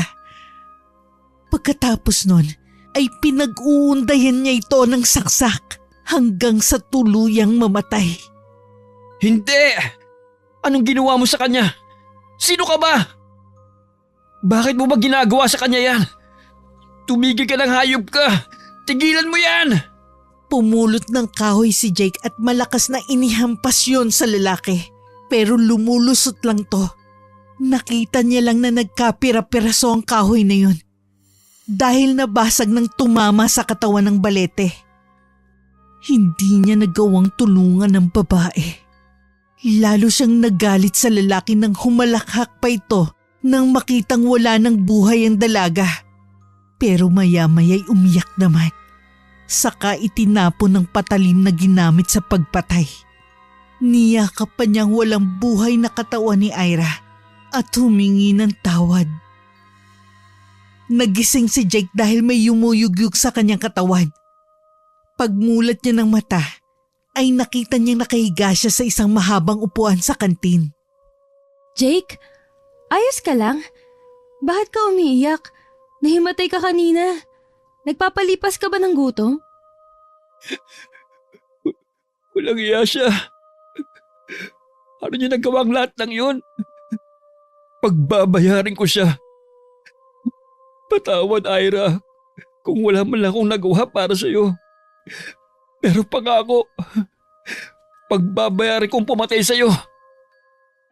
Pagkatapos nun, ay pinag-uundayan niya ito ng saksak hanggang sa tuluyang mamatay. Hindi! Anong ginawa mo sa kanya? Sino ka ba? Bakit mo ba ginagawa sa kanya yan? Tumigil ka ng hayop ka! Tigilan mo yan! Pumulot ng kahoy si Jake at malakas na inihampas yon sa lalaki. Pero lumulusot lang to. Nakita niya lang na nagkapira-piraso ang kahoy na yun. Dahil nabasag ng tumama sa katawan ng balete. Hindi niya nagawang tulungan ng babae. Lalo siyang nagalit sa lalaki nang humalakhak pa ito nang makitang wala ng buhay ang dalaga. Pero maya-maya'y umiyak naman. Saka itinapon ng patalim na ginamit sa pagpatay. Niyakap pa niyang walang buhay na katawan ni Ira at humingi ng tawad. Nagising si Jake dahil may yumuyugyug sa kanyang katawan. Pagmulat niya ng mata, ay nakita niyang nakahiga siya sa isang mahabang upuan sa kantin. Jake, ayos ka lang? Bakit ka umiiyak? Nahimatay ka kanina. Nagpapalipas ka ba ng gutom? Walang iya siya. Ano niya nagawa ang lahat ng yun? Pagbabayarin ko siya. Patawad, Ira, kung wala man lang akong nagawa para sa'yo. Pero pangako, pagbabayarin kong pumatay sa'yo.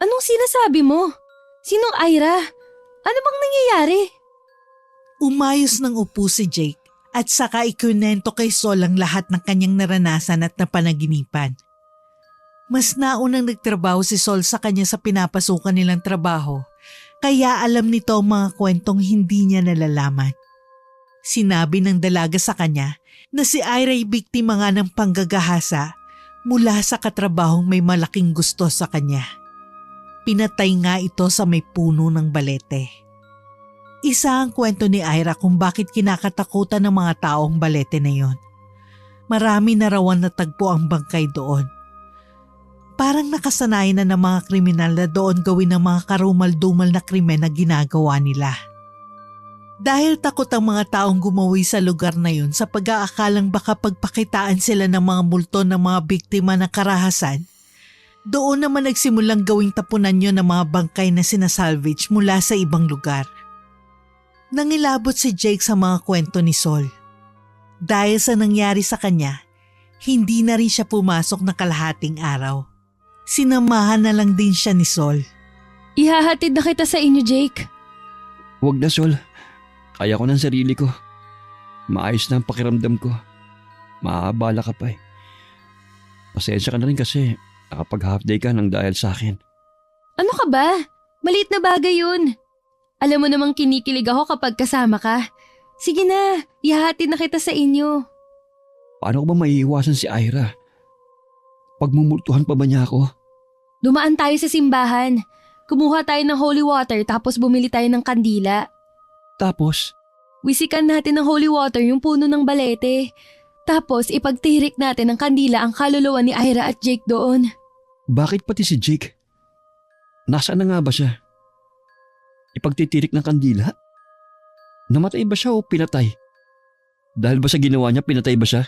Anong sinasabi mo? Sinong Ira? Ano bang nangyayari? Umayos ng upo si Jake at saka ikunento kay Sol ang lahat ng kanyang naranasan at napanaginipan. Mas naunang nagtrabaho si Sol sa kanya sa pinapasukan nilang trabaho, kaya alam nito ang mga kwentong hindi niya nalalaman. Sinabi ng dalaga sa kanya na si Ira ay biktima nga ng panggagahasa mula sa katrabahong may malaking gusto sa kanya. Pinatay nga ito sa may puno ng balete. Isa ang kwento ni Ira kung bakit kinakatakutan ng mga taong balete na yon. Marami na rawan natagpo ang bangkay doon. Parang nakasanayan na ng mga kriminal na doon gawin ng mga karumal-dumal na krimen na ginagawa nila. Dahil takot ang mga taong gumawi sa lugar na yun sa pag-aakalang baka pagpakitaan sila ng mga multo ng mga biktima ng karahasan, doon naman nagsimulang gawing tapunan yun ng mga bangkay na sinasalvage mula sa ibang lugar. Nangilabot si Jake sa mga kwento ni Sol. Dahil sa nangyari sa kanya, hindi na rin siya pumasok na kalahating araw. Sinamahan na lang din siya ni Sol. Ihahatid na kita sa inyo, Jake. Huwag na, Sol. Kaya ko ng sarili ko. Maayos na ang pakiramdam ko. Maaabala ka pa eh. Pasensya ka na rin kasi nakapag half day ka nang dahil sa akin. Ano ka ba? Maliit na bagay yun. Alam mo namang kinikilig ako kapag kasama ka. Sige na, ihahatid na kita sa inyo. Paano ko ba maiiwasan si Ira? Pagmumultuhan pa ba niya ako? Dumaan tayo sa simbahan. Kumuha tayo ng holy water tapos bumili tayo ng kandila. Tapos, Wisikan natin ng holy water yung puno ng balete. Tapos ipagtirik natin ng kandila ang kaluluwa ni Ira at Jake doon. bakit pati si Jake? Nasaan na nga ba siya? Ipagtitirik ng kandila? Namatay ba siya o pinatay? Dahil ba sa ginawa niya, pinatay ba siya?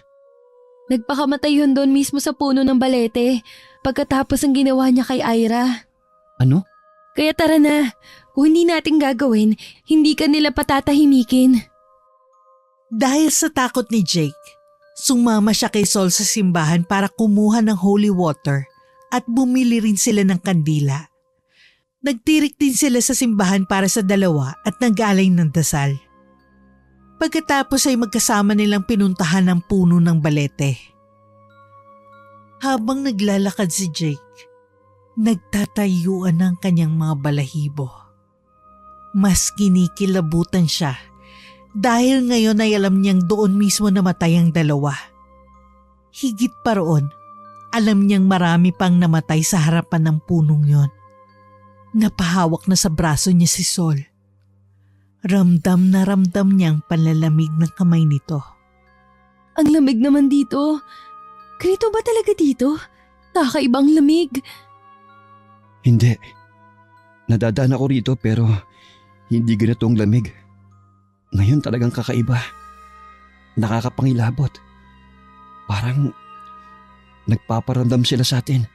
Nagpakamatay yun doon mismo sa puno ng balete pagkatapos ang ginawa niya kay Ira. Ano? Kaya tara na, kung hindi natin gagawin, hindi ka nila patatahimikin. Dahil sa takot ni Jake, sumama siya kay Sol sa simbahan para kumuha ng holy water at bumili rin sila ng kandila. Nagtirik din sila sa simbahan para sa dalawa at nag-alay ng dasal. Pagkatapos ay magkasama nilang pinuntahan ang puno ng balete. Habang naglalakad si Jake, nagtatayuan ang kanyang mga balahibo. Mas kinikilabutan siya dahil ngayon ay alam niyang doon mismo namatay ang dalawa. Higit pa roon, alam niyang marami pang namatay sa harapan ng punong yon. Napahawak na sa braso niya si Sol. Ramdam na ramdam niyang panlalamig ng kamay nito. Ang lamig naman dito. Ganito ba talaga dito? Kakaibang lamig. Hindi. Nadadaan ako rito pero hindi ganito ang lamig. Ngayon talagang kakaiba. Nakakapangilabot. Parang nagpaparamdam sila sa atin.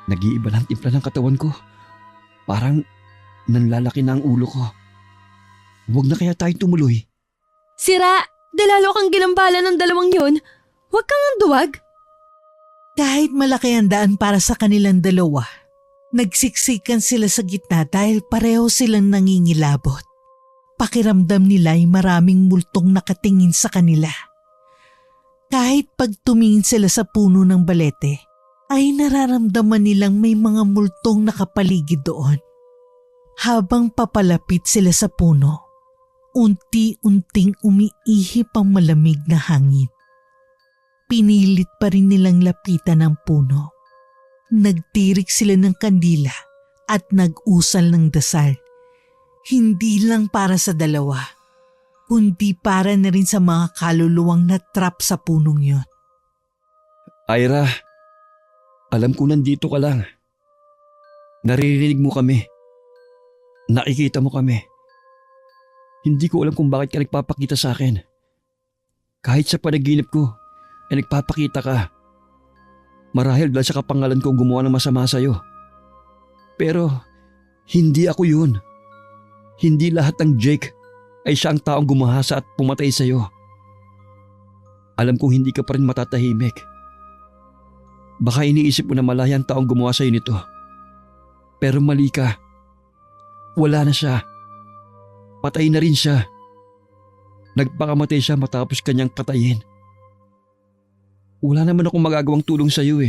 Nag-iiba lang timpla ng katawan ko. Parang nanlalaki na ang ulo ko. Huwag na kaya tayong tumuloy. Sira! Dalalo kang ginambala ng dalawang yun. Huwag kang duwag. Kahit malaki ang daan para sa kanilang dalawa, nagsiksikan sila sa gitna dahil pareho silang nangingilabot. Pakiramdam nila ay maraming multong nakatingin sa kanila. Kahit pag tumingin sila sa puno ng balete, ay nararamdaman nilang may mga multong nakapaligid doon. Habang papalapit sila sa puno, unti-unting umiihip ang malamig na hangin. Pinilit pa rin nilang lapitan ang puno. Nagtirik sila ng kandila at nag-usal ng dasal. Hindi lang para sa dalawa, kundi para na rin sa mga kaluluwang natrap sa punong yon. Ira, alam ko nandito ka lang. Naririnig mo kami. Nakikita mo kami. Hindi ko alam kung bakit ka nagpapakita sa akin. Kahit sa panaginip ko, ay nagpapakita ka. Marahil dahil sa kapangalan ko gumawa ng masama sa'yo. Pero hindi ako yun. Hindi lahat ng Jake ay siya ang taong gumahasa at pumatay sa'yo. Alam kong hindi ka pa rin matatahimik. Baka iniisip mo na malaya ang taong gumawa sa'yo nito. Pero mali ka. Wala na siya. Patay na rin siya. Nagpakamatay siya matapos kanyang patayin. Wala naman akong magagawang tulong sa iyo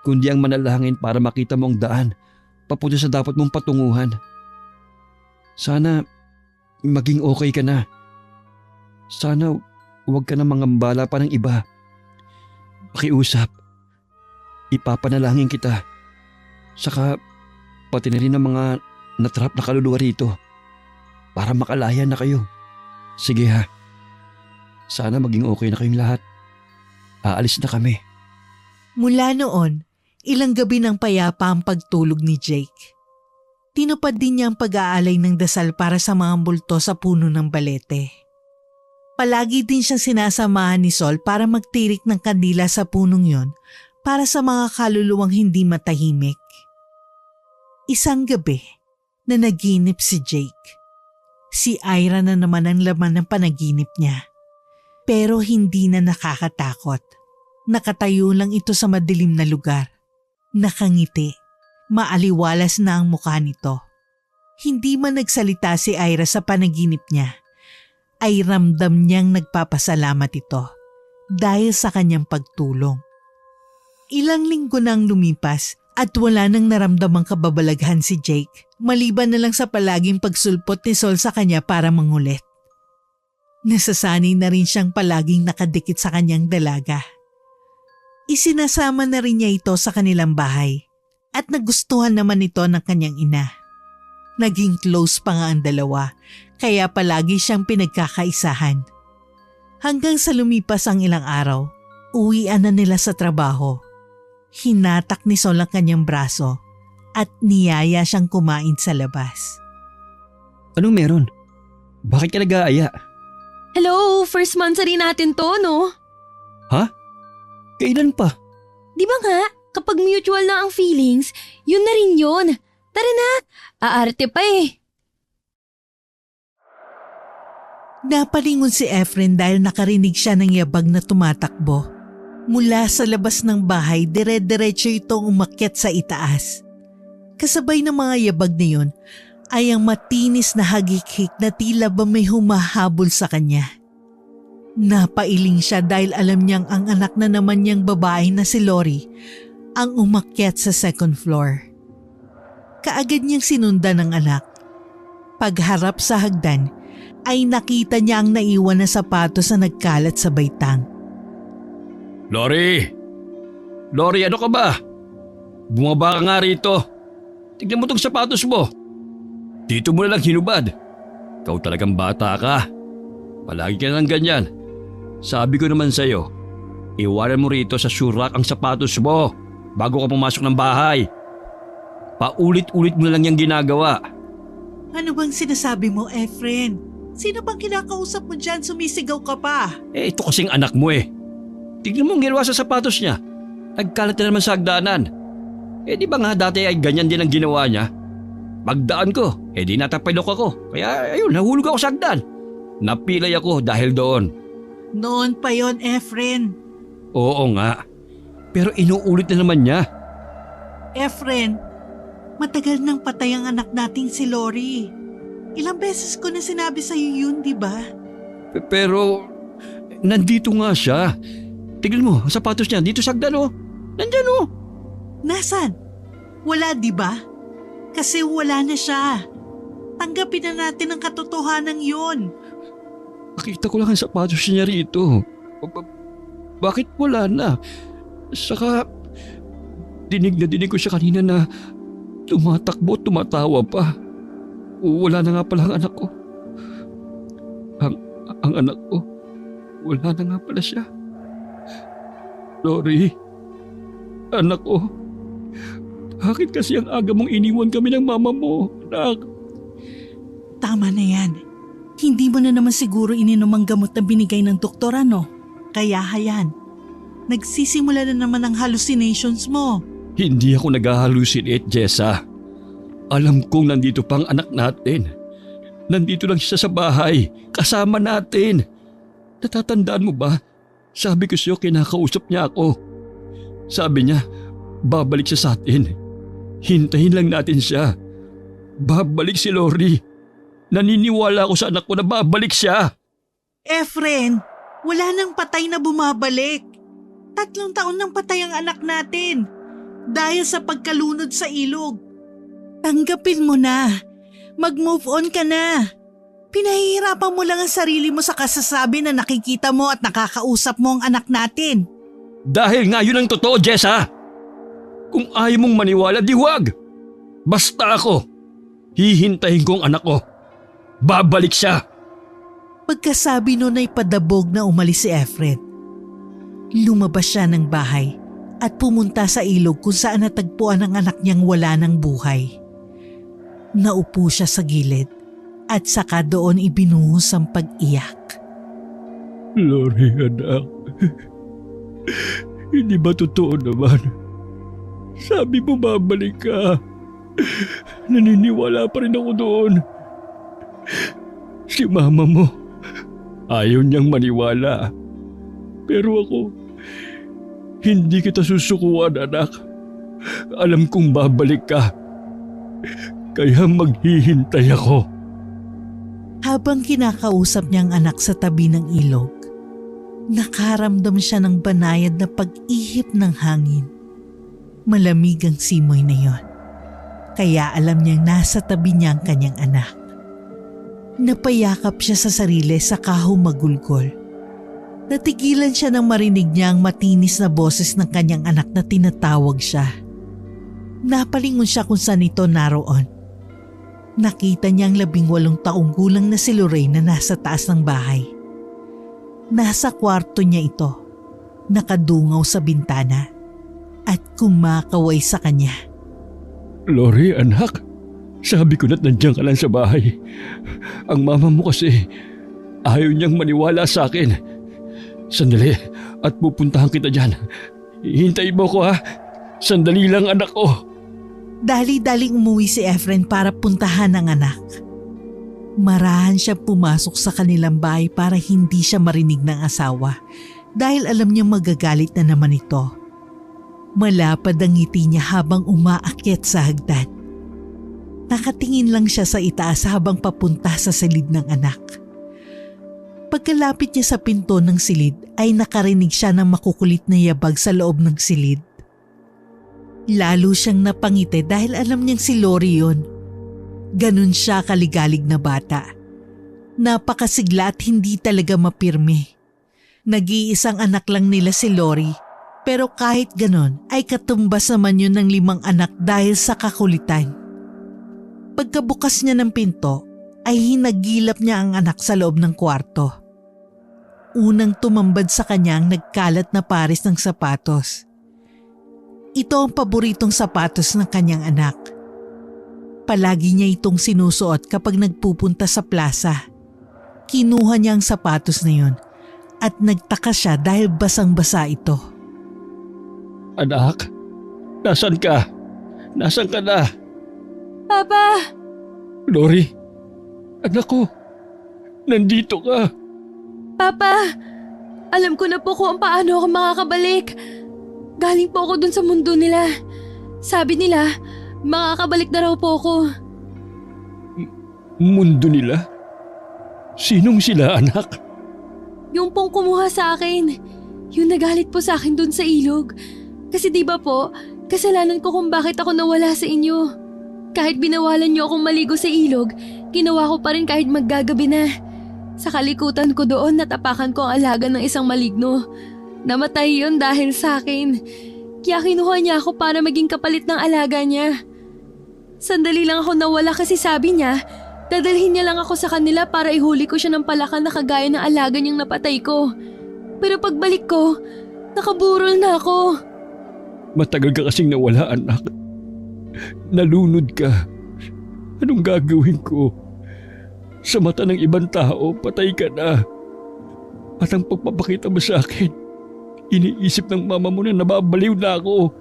kundi ang manalangin para makita mo ang daan papunta sa dapat mong patunguhan. Sana maging okay ka na. Sana huwag ka na mangambala pa ng iba. Pakiusap. Ipapanalangin kita. Saka pati na rin ang mga natrap na kaluluwa rito para makalaya na kayo. Sige ha. Sana maging okay na kayong lahat. Aalis na kami. Mula noon, ilang gabi nang payapa ang pagtulog ni Jake. Tinupad din niya ang pag-aalay ng dasal para sa mga multo sa puno ng balete. Palagi din siyang sinasamahan ni Sol para magtirik ng kandila sa punong yon para sa mga kaluluwang hindi matahimik. Isang gabi na naginip si Jake. Si Ira na naman ang laman ng panaginip niya. Pero hindi na nakakatakot. Nakatayo lang ito sa madilim na lugar. Nakangiti. Maaliwalas na ang mukha nito. Hindi man nagsalita si Ira sa panaginip niya, ay ramdam niyang nagpapasalamat ito dahil sa kanyang pagtulong. Ilang linggo nang lumipas at wala nang naramdamang kababalaghan si Jake maliban na lang sa palaging pagsulpot ni Sol sa kanya para mangulit. Nasasanay na rin siyang palaging nakadikit sa kanyang dalaga. Isinasama na rin niya ito sa kanilang bahay at nagustuhan naman ito ng kanyang ina. Naging close pa nga ang dalawa kaya palagi siyang pinagkakaisahan. Hanggang sa lumipas ang ilang araw, uwian na nila sa trabaho. Hinatak ni Sol ang kanyang braso at niyaya siyang kumain sa labas. Anong meron? Bakit ka nag-aaya? Hello, first monthsary natin to, no? Ha? Kailan pa? Di ba nga, kapag mutual na ang feelings, yun na rin yun. Tara na, aarte pa eh. Napalingon si Efren dahil nakarinig siya ng yabag na tumatakbo. Mula sa labas ng bahay, dire-diretso itong umakyat sa itaas. Kasabay ng mga yabag na yun ay ang matinis na hagik-hik na tila ba may humahabol sa kanya. Napailing siya dahil alam niyang ang anak na naman niyang babae na si Lori ang umakyat sa second floor. Kaagad niyang sinundan ng anak. Pagharap sa hagdan ay nakita niya ang naiwan na sapatos na nagkalat sa baitang. Lori! Lori, ano ka ba? Bumaba ka nga rito. Tignan mo tong sapatos mo. Dito mo na lang hinubad. Ikaw talagang bata ka. Palagi ka lang ganyan. Sabi ko naman sa'yo, iwanan mo rito sa shoe rack ang sapatos mo bago ka pumasok ng bahay. Paulit-ulit mo na lang yung ginagawa. Ano bang sinasabi mo, Efren? Sino bang kinakausap mo dyan? Sumisigaw ka pa. Ito kasing anak mo eh. Tignan mo ang ginawa sa sapatos niya. Nagkalat na naman sa hagdanan. Di ba nga dati ay ganyan din ang ginawa niya? Pagdaan ko, di natapilok ako. Kaya ayun, nahulog ako sa hagdan. Napilay ako dahil doon. Noon pa yon, Efren. Oo nga. Pero inuulit na naman niya. Efren, matagal nang patay ang anak nating si Lori. Ilang beses ko na sinabi sa'yo yun, di ba? Pero nandito nga siya. Tignan mo, ang sapatos niya dito sa hagdan oh. Nandyan oh. Nasaan? Wala, di ba? Kasi wala na siya. Tanggapin na natin ang katotohanan yun. Nakita ko lang ang sapatos niya rito. Bakit wala na? Saka dinig na dinig ko siya kanina na tumatakbo, tumatawa pa. Wala na nga pala ang anak ko. Ang anak ko, wala na nga pala siya. Lori, anak ko, bakit kasi ang aga mong iniwan kami ng mama mo, anak? Tama na yan. Hindi mo na naman siguro ininom ang gamot na binigay ng doktor, ano? Kaya hayan. Nagsisimula na naman ang hallucinations mo. Hindi ako nag-hallucinate, Jessa. Alam kong nandito pang anak natin. Nandito lang siya sa bahay, kasama natin. Natatandaan mo ba? Sabi ko sa'yo, kinakausap niya ako. Sabi niya, babalik siya sa atin. Hintayin lang natin siya. Babalik si Lori. Naniniwala ako sa anak ko na babalik siya. Efren, wala nang patay na bumabalik. 3 taon nang patay ang anak natin. Dahil sa pagkalunod sa ilog. Tanggapin mo na. Mag-move on ka na. Pinahihirapan mo lang ang sarili mo sa kasasabi na nakikita mo at nakakausap mo ang anak natin. Dahil nga yun ang totoo, Jessa. Kung ayaw mong maniwala, di wag. Basta ako. Hihintayin ko ang anak ko. Babalik siya. Pagkasabi nun ay padabog na umalis si Efren. Lumabas siya ng bahay at pumunta sa ilog kung saan natagpuan ang anak niyang wala ng buhay. Naupo siya sa gilid at saka doon ibinuhos ang pag-iyak. Lori, anak. Hindi ba totoo naman? Sabi mo babalik ka. Naniniwala pa rin ako doon. Si mama mo, ayaw niyang maniwala. Pero ako, hindi kita susukuan, anak. Alam kong babalik ka. Kaya maghihintay ako. Habang kinakausap niya ang anak sa tabi ng ilog, nakaramdam siya ng banayad na pag-ihip ng hangin. Malamig ang simoy na yon. Kaya alam niyang nasa tabi niya ang kanyang anak. Napayakap siya sa sarili saka humagulgol. Natigilan siya nang marinig niya ang matinis na boses ng kanyang anak na tinatawag siya. Napalingon siya kung saan ito naroon. Nakita niya ang 18 taong gulang na si Lorraine na nasa taas ng bahay. Nasa kwarto niya ito, nakadungaw sa bintana at kumakaway sa kanya. Lori, anak. Sabi ko na't nandiyan ka lang sa bahay. Ang mama mo kasi ayaw niyang maniwala sa akin. Sandali at pupuntahan kita dyan. Hintayin mo ko ha. Sandali lang anak ko. Dali-daling umuwi si Efren para puntahan ang anak. Marahan siya pumasok sa kanilang bahay para hindi siya marinig ng asawa dahil alam niyang magagalit na naman ito. Malapad ang ngiti niya habang umaakyat sa hagdan. Nakatingin lang siya sa itaas habang papunta sa silid ng anak. Pagkalapit niya sa pinto ng silid ay nakarinig siya ng makukulit na yabag sa loob ng silid. Lalo siyang napangiti dahil alam niyang si Lori yun. Ganun siya kaligalig na bata. Napakasigla at hindi talaga mapirme. Nag-iisang anak lang nila si Lori, pero kahit ganun ay katumbas naman yun ng 5 anak dahil sa kakulitan. Pagkabukas niya ng pinto ay hinagilap niya ang anak sa loob ng kwarto. Unang tumambad sa kanya ang nagkalat na pares ng sapatos. Ito ang paboritong sapatos ng kanyang anak. Palagi niya itong sinusuot kapag nagpupunta sa plaza. Kinuha niya ang sapatos na yun at nagtaka siya dahil basang-basa ito. Anak, nasan ka? Nasan ka na? Papa! Lori, anak ko, nandito ka. Papa! Alam ko na po kung paano ako makakabalik. Galing po ako dun sa mundo nila. Sabi nila, makakabalik na raw po ako. Mundo nila? Sinong sila, anak? Yung pong kumuha sa akin. Yung nagalit po sa akin dun sa ilog. Kasi di ba po, kasalanan ko kung bakit ako nawala sa inyo. Kahit binawalan niyo akong maligo sa ilog, ginawa ko pa rin kahit maggagabi na. Sa kalikutan ko doon natapakan ko ang alaga ng isang maligno. Namatay yun dahil sa akin. Kaya kinuha niya ako para maging kapalit ng alaga niya. Sandali lang ako nawala kasi sabi niya, dadalhin niya lang ako sa kanila para ihuli ko siya ng palakan na kagaya ng alaga niyang napatay ko. Pero pagbalik ko, nakaburol na ako. Matagal ka kasing nawala, anak. Nalunod ka. Anong gagawin ko? Sa mata ng ibang tao, patay ka na. At ang pagpapakita mo sa akin, iniisip ng mama mo na nababaliw na ako.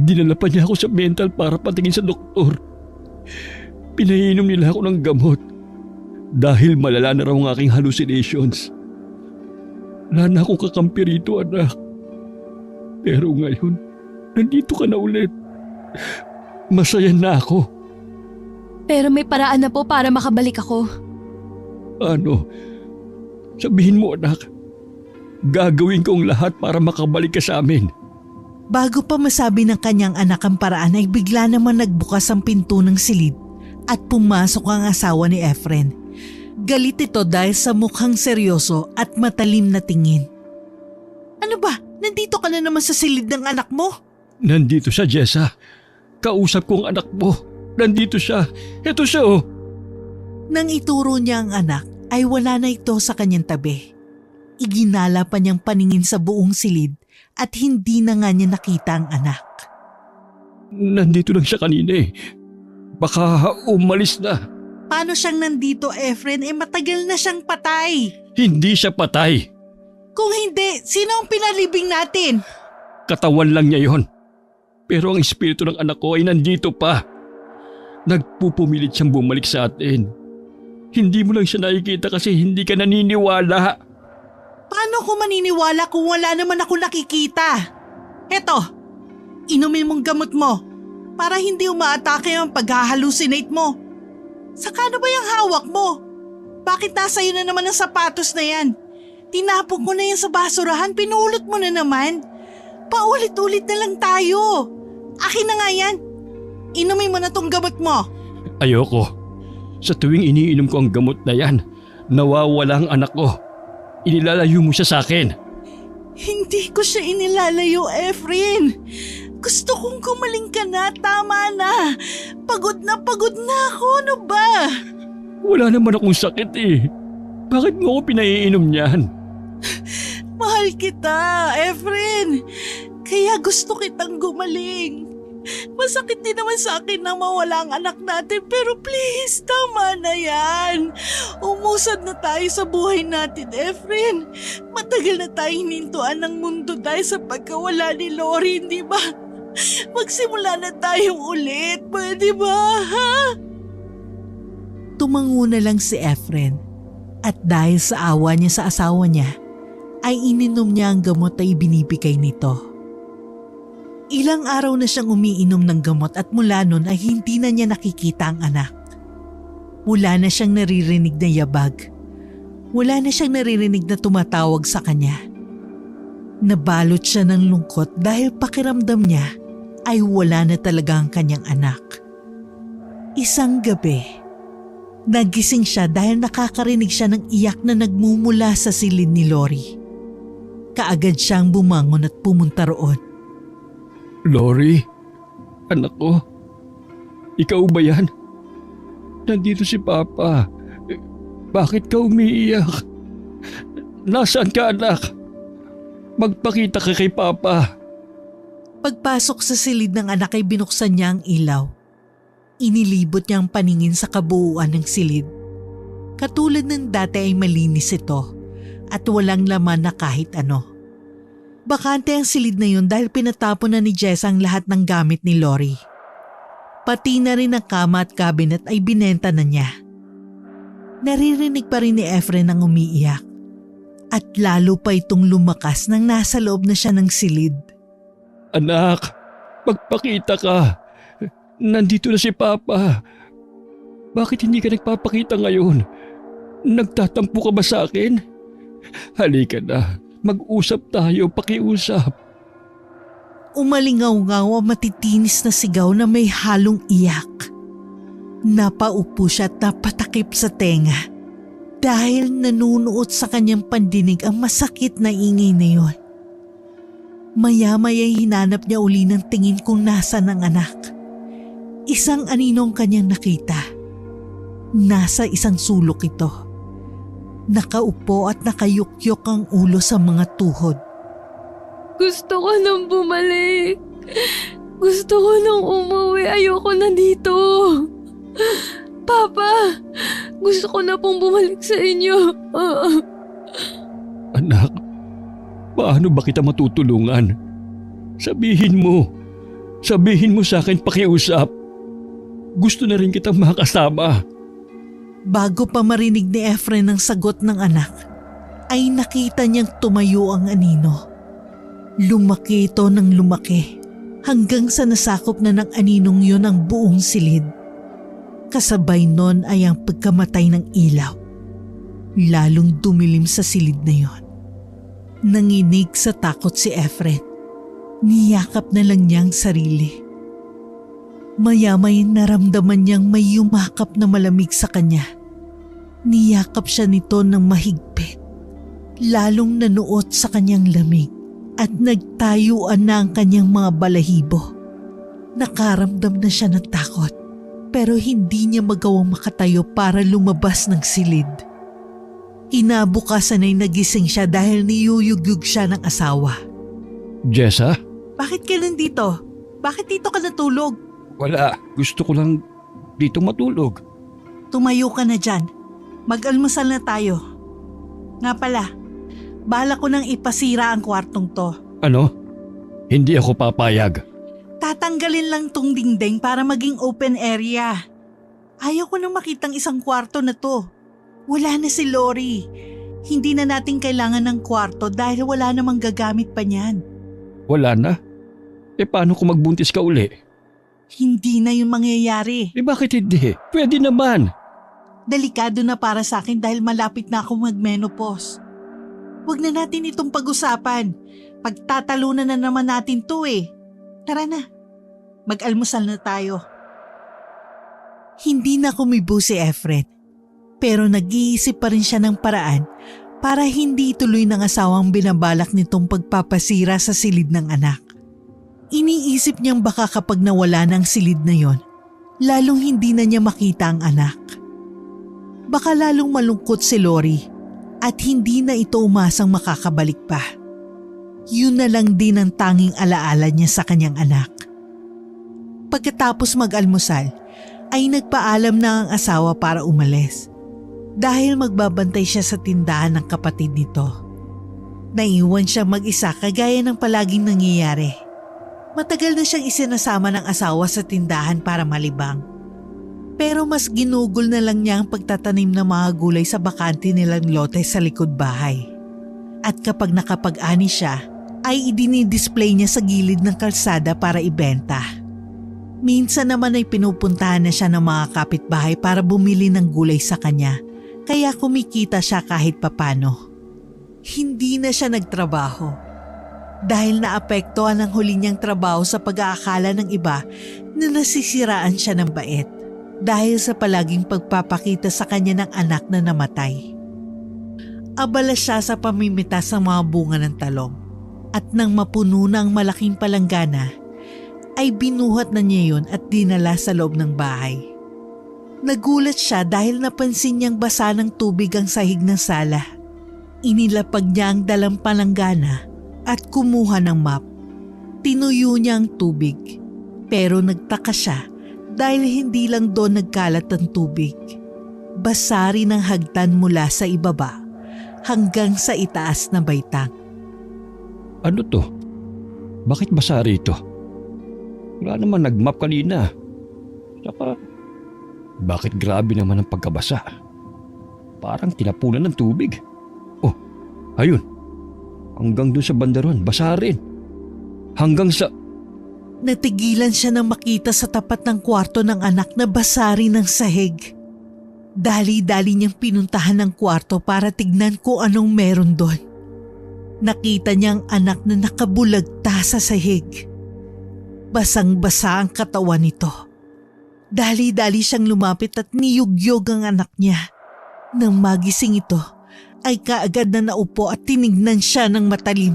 Dinala pa niya ako sa mental para patingin sa doktor. Pinainom nila ako ng gamot dahil malala na raw ang aking hallucinations. Wala na akong kakampi rito, anak. Pero ngayon, nandito ka na ulit. Masaya na ako. Pero may paraan na po para makabalik ako. Ano? Sabihin mo, anak. Gagawin ko ang lahat para makabalik ka sa amin. Bago pa masabi ng kanyang anak ang paraan ay bigla naman nagbukas ang pinto ng silid at pumasok ang asawa ni Efren. Galit ito dahil sa mukhang seryoso at matalim na tingin. Ano ba? Nandito ka na naman sa silid ng anak mo? Nandito siya, Jessa. Kausap ko ang anak mo. Nandito siya. Ito siya, oh. Nang ituro niya ang anak ay wala na ito sa kanyang tabi. Iginala pa niyang paningin sa buong silid at hindi na nga niya nakita ang anak. Nandito lang siya kanina eh. Baka umalis na. Paano siyang nandito, Efren? Matagal na siyang patay. Hindi siya patay. Kung hindi, sino ang pinalibing natin? Katawan lang niya yon. Pero ang espiritu ng anak ko ay nandito pa. Nagpupumilit siyang bumalik sa atin. Hindi mo lang siya nakikita kasi hindi ka naniniwala. Paano ko maniniwala kung wala naman ako nakikita? Eto, inumin mong gamot mo para hindi umaatake ang pag-halucinate mo. Saka na ba yung hawak mo? Bakit nasa iyo na naman ang sapatos na yan? Tinapon ko na yan sa basurahan, pinulot mo na naman. Paulit-ulit na lang tayo. Akin na nga yan. Inumin mo na tong gamot mo. Ayoko. Sa tuwing iniinom ko ang gamot na yan, nawawala ang anak ko. inilalayo mo siya sa akin. Hindi ko siya inilalayo, Efren. Gusto kong gumaling ka na, tama na. Pagod na ako, ano ba? Wala naman akong sakit eh. Bakit mo ako pinaiinom niyan? Mahal kita, Efren. Kaya gusto kitang gumaling. Masakit din naman sa akin na mawala ang anak natin, pero please, tama na yan. Umusad na tayo sa buhay natin, Efren. Matagal na tayong hinintuan ng mundo dahil sa pagkawala ni Lori, hindi ba? Magsimula na tayong ulit, pwede ba, ha? Tumango na lang si Efren at dahil sa awa niya sa asawa niya, ay ininom niya ang gamot na ibinibigay nito. Ilang araw na siyang umiinom ng gamot at mula nun ay hindi na niya nakikita ang anak. Wala na siyang naririnig na yabag. Wala na siyang naririnig na tumatawag sa kanya. Nabalot siya ng lungkot dahil pakiramdam niya ay wala na talaga ang kanyang anak. Isang gabi, nagising siya dahil nakakarinig siya ng iyak na nagmumula sa silid ni Lori. Kaagad siyang bumangon at pumunta roon. Lori, anak ko, ikaw ba yan? Nandito si Papa. Bakit ka umiiyak? Nasaan ka, anak? Magpakita ka kay Papa. Pagpasok sa silid ng anak ay binuksan niya ang ilaw. Inilibot niya ang paningin sa kabuuan ng silid. Katulad ng dati ay malinis ito at walang laman na kahit ano. Bakante ang silid na yun dahil pinatapon na ni Jess ang lahat ng gamit ni Lori. Pati na rin ang kama at cabinet ay binenta na niya. Naririnig pa rin ni Efren ang umiiyak. At lalo pa itong lumakas nang nasa loob na siya ng silid. Anak, magpakita ka. Nandito na si Papa. Bakit hindi ka nagpapakita ngayon? Nagtatampo ka ba sa akin? Halika na. Mag-usap tayo, pakiusap. Umalingaw-ngaw ang matitinis na sigaw na may halong iyak. Napaupo siya at napatakip sa tenga dahil nanunuot sa kanyang pandinig ang masakit na ingay na yun. Maya-maya hinanap niya uli ng tingin kung nasan ang anak. Isang aninong kanyang nakita. Nasa isang sulok ito. Nakaupo at nakayukyok ang ulo sa mga tuhod. Gusto ko nang bumalik. Gusto ko nang umuwi. Ayoko na dito. Papa, gusto ko na pong bumalik sa inyo. Anak, paano ba kita matutulungan? Sabihin mo sa akin pakiusap. Gusto na rin kitang makasama. Bago pa marinig ni Efren ang sagot ng anak, ay nakita niyang tumayo ang anino. Lumaki ito ng lumaki hanggang sa nasakop na ng aninong yun ang buong silid. Kasabay nun ay ang pagkamatay ng ilaw. Lalong dumilim sa silid na yon. Nanginig sa takot si Efren. Niyakap na lang niya ang sarili. Maya-may naramdaman niyang may yumakap na malamig sa kanya. Niyakap siya nito ng mahigpit. Lalong nanuot sa kanyang lamig at nagtayuan na ang kanyang mga balahibo. Nakaramdam na siya ng takot pero hindi niya magawang makatayo para lumabas ng silid. Inabukasan ay nagising siya dahil niyuyugyug siya ng asawa. Jessa? Bakit ka nandito? Bakit dito ka natulog? Wala. Gusto ko lang dito matulog. Tumayo ka na dyan. Mag-almusal na tayo. Nga pala, bala ko nang ipasira ang kwartong to. Ano? Hindi ako papayag. Tatanggalin lang tong dingding para maging open area. Ayaw ko nang makitang isang kwarto na to. Wala na si Lori. Hindi na natin kailangan ng kwarto dahil wala namang gagamit pa niyan. Wala na? Paano kung magbuntis ka uli? Hindi na yung mangyayari. Bakit hindi? Pwede naman. Delikado na para sa akin dahil malapit na ako mag-menopause. Huwag na natin itong pag-usapan. Pagtatalunan na naman natin to eh. Tara na. Mag-almusal na tayo. Hindi na kumibo si Efren. Pero nag-iisip pa rin siya ng paraan para hindi ituloy ng asawang binabalak nitong pagpapasira sa silid ng anak. Iniisip niyang baka kapag nawala ng silid na yon, lalong hindi na niya makita ang anak. Baka lalong malungkot si Lori at hindi na ito umasang makakabalik pa. Yun na lang din ang tanging alaala niya sa kanyang anak. Pagkatapos mag-almusal, ay nagpaalam na ang asawa para umalis dahil magbabantay siya sa tindahan ng kapatid nito. Naiwan siya mag-isa kagaya ng palaging nangyayari. Matagal na siyang isinasama ng asawa sa tindahan para malibang. Pero mas ginugol na lang niya ang pagtatanim ng mga gulay sa bakante nilang lote sa likod bahay. At kapag nakapag-ani siya, ay idinidisplay niya sa gilid ng kalsada para ibenta. Minsan naman ay pinupuntahan na siya ng mga kapitbahay para bumili ng gulay sa kanya, kaya kumikita siya kahit papano. Hindi na siya nagtrabaho dahil naapektuhan ang huli niyang trabaho sa pag-aakala ng iba na nasisiraan siya ng bait dahil sa palaging pagpapakita sa kanya ng anak na namatay. Abala siya sa pamimitas ng mga bunga ng talong at nang mapuno na ang malaking palanggana, ay binuhat na niya yun at dinala sa loob ng bahay. Nagulat siya dahil napansin niyang basa ng tubig ang sahig ng sala. Inilapag niya ang dalang palanggana at kumuha ng mop. Tinuyo niya ang tubig, pero nagtaka siya dahil hindi lang doon nagkalat ang tubig. Basa rin ang hagdan mula sa ibaba hanggang sa itaas na baitang. Ano to? Bakit basa rito? Wala naman nag-map kanina. Saka, bakit grabe naman ang pagkabasa? Parang tinapunan ng tubig. Oh, ayun. Hanggang dun sa bandaron, basa rin. Hanggang sa... Natigilan siya nang makita sa tapat ng kwarto ng anak na basa rin ng sahig. Dali-dali niyang pinuntahan ng kwarto para tignan kung anong meron doon. Nakita niya ang anak na nakabulagta sa sahig. Basang-basa ang katawan nito. Dali-dali siyang lumapit at niyugyog ang anak niya. Nang magising ito, ay kaagad na naupo at tinignan siya ng matalim.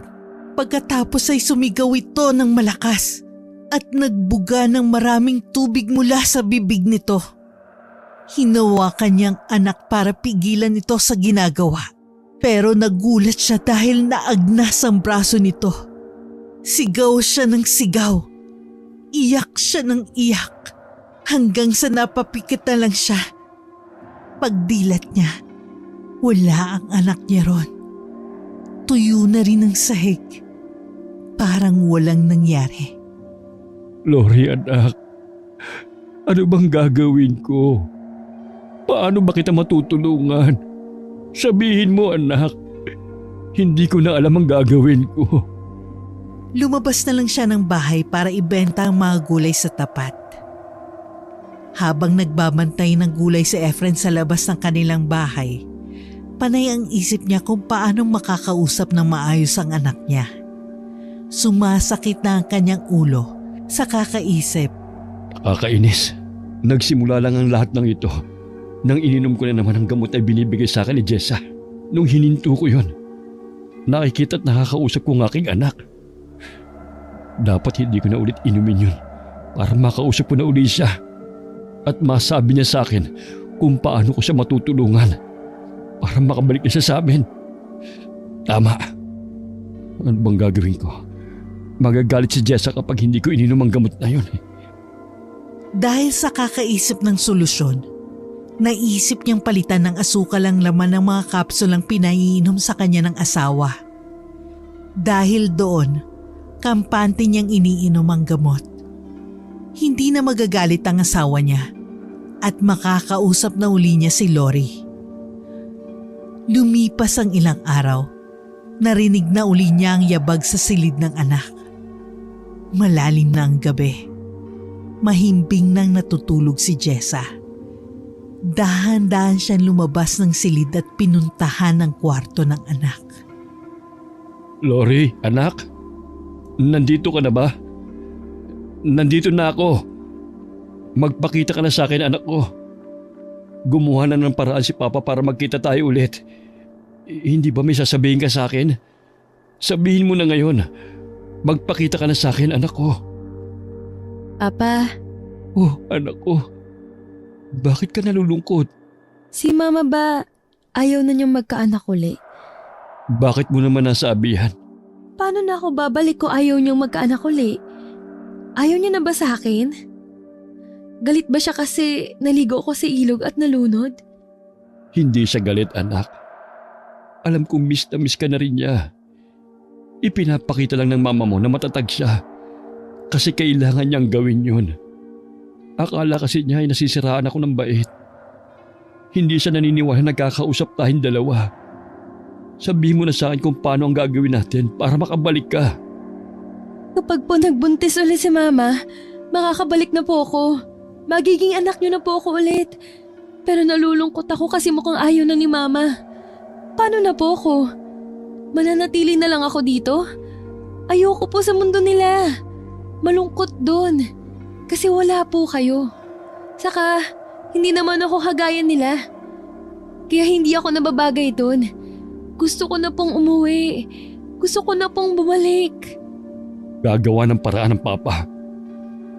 Pagkatapos ay sumigaw ito ng malakas at nagbuga ng maraming tubig mula sa bibig nito. Hinawakan niyang anak para pigilan ito sa ginagawa. Pero nagulat siya dahil naagnas ang braso nito. Sigaw siya ng sigaw. Iyak siya ng iyak hanggang sa napapikit na lang siya. Pagdilat niya, wala ang anak niya ron. Tuyo na rin ang sahig. Parang walang nangyari. Lori, anak. Ano bang gagawin ko? Paano ba kita matutulungan? Sabihin mo, anak. Hindi ko na alam ang gagawin ko. Lumabas na lang siya ng bahay para ibenta ang mga gulay sa tapat. Habang nagbabantay ng gulay si Efren sa labas ng kanilang bahay, panay ang isip niya kung paanong makakausap ng maayos ang anak niya. Sumasakit na ang kanyang ulo sa kakaisip. Kakainis. Nagsimula lang ang lahat ng ito nang ininom ko na naman ang gamot na binibigay sa akin ni Jessa. Nung hininto ko yon, nakikita at nakakausap ko ang aking anak. Dapat hindi ko na ulit inumin yun para makausap ko na ulit siya at masabi niya sa akin kung paano ko siya matutulungan para makabalik na siya sa amin. Tama. Ano bang gagawin ko? Magagalit si Jessa kapag hindi ko ininom ang gamot na yun. Dahil sa kakaisip ng solusyon, naisip niyang palitan ng asukal ang laman ng mga kapsulang pinaiinom sa kanya ng asawa. Dahil doon, kampante niyang iniinom ang gamot. Hindi na magagalit ang asawa niya at makakausap na uli niya si Lori. Lumipas ang ilang araw, narinig na uli niya ang yabag sa silid ng anak. Malalim na ang gabi. Mahimbing nang natutulog si Jessa. Dahan-dahan siyang lumabas ng silid at pinuntahan ang kwarto ng anak. Lori, anak? Nandito ka na ba? Nandito na ako. Magpakita ka na sa akin, anak ko. Gumawa na ng paraan si Papa para magkita tayo ulit. Hindi ba may sasabihin ka sa akin? Sabihin mo na ngayon. Magpakita ka na sa akin, anak ko. Apa, Oh, anak ko. Bakit ka nalulungkot? si Mama ba ayaw na niyang magkaanak uli? Bakit mo naman nasabihan? Paano na ako babalik kung ayaw niyang magkaanak uli? Ayaw niya na ba sa akin? Galit ba siya kasi naligo ko sa ilog at nalunod? Hindi siya galit, anak. Alam kong miss na miss ka na rin niya. Ipinapakita lang ng mama mo na matatag siya. Kasi kailangan niyang gawin yun. Akala kasi niya ay nasisiraan ako ng bait. Hindi siya naniniwala na nagkakausap tayong dalawa. Sabihin mo na sa akin kung paano ang gagawin natin para makabalik ka. Kapag po nagbuntis ulit si Mama, makakabalik na po ako. Magiging anak niyo na po ako ulit. Pero nalulungkot ako kasi mukhang ayaw na ni Mama. Paano na po ako? Mananatili na lang ako dito? Ayoko po sa mundo nila. Malungkot doon. Kasi wala po kayo. Saka, hindi naman ako kagaya nila. Kaya hindi ako nababagay doon. Gusto ko na pong umuwi. Gusto ko na pong bumalik. Gagawa ng paraan ng papa.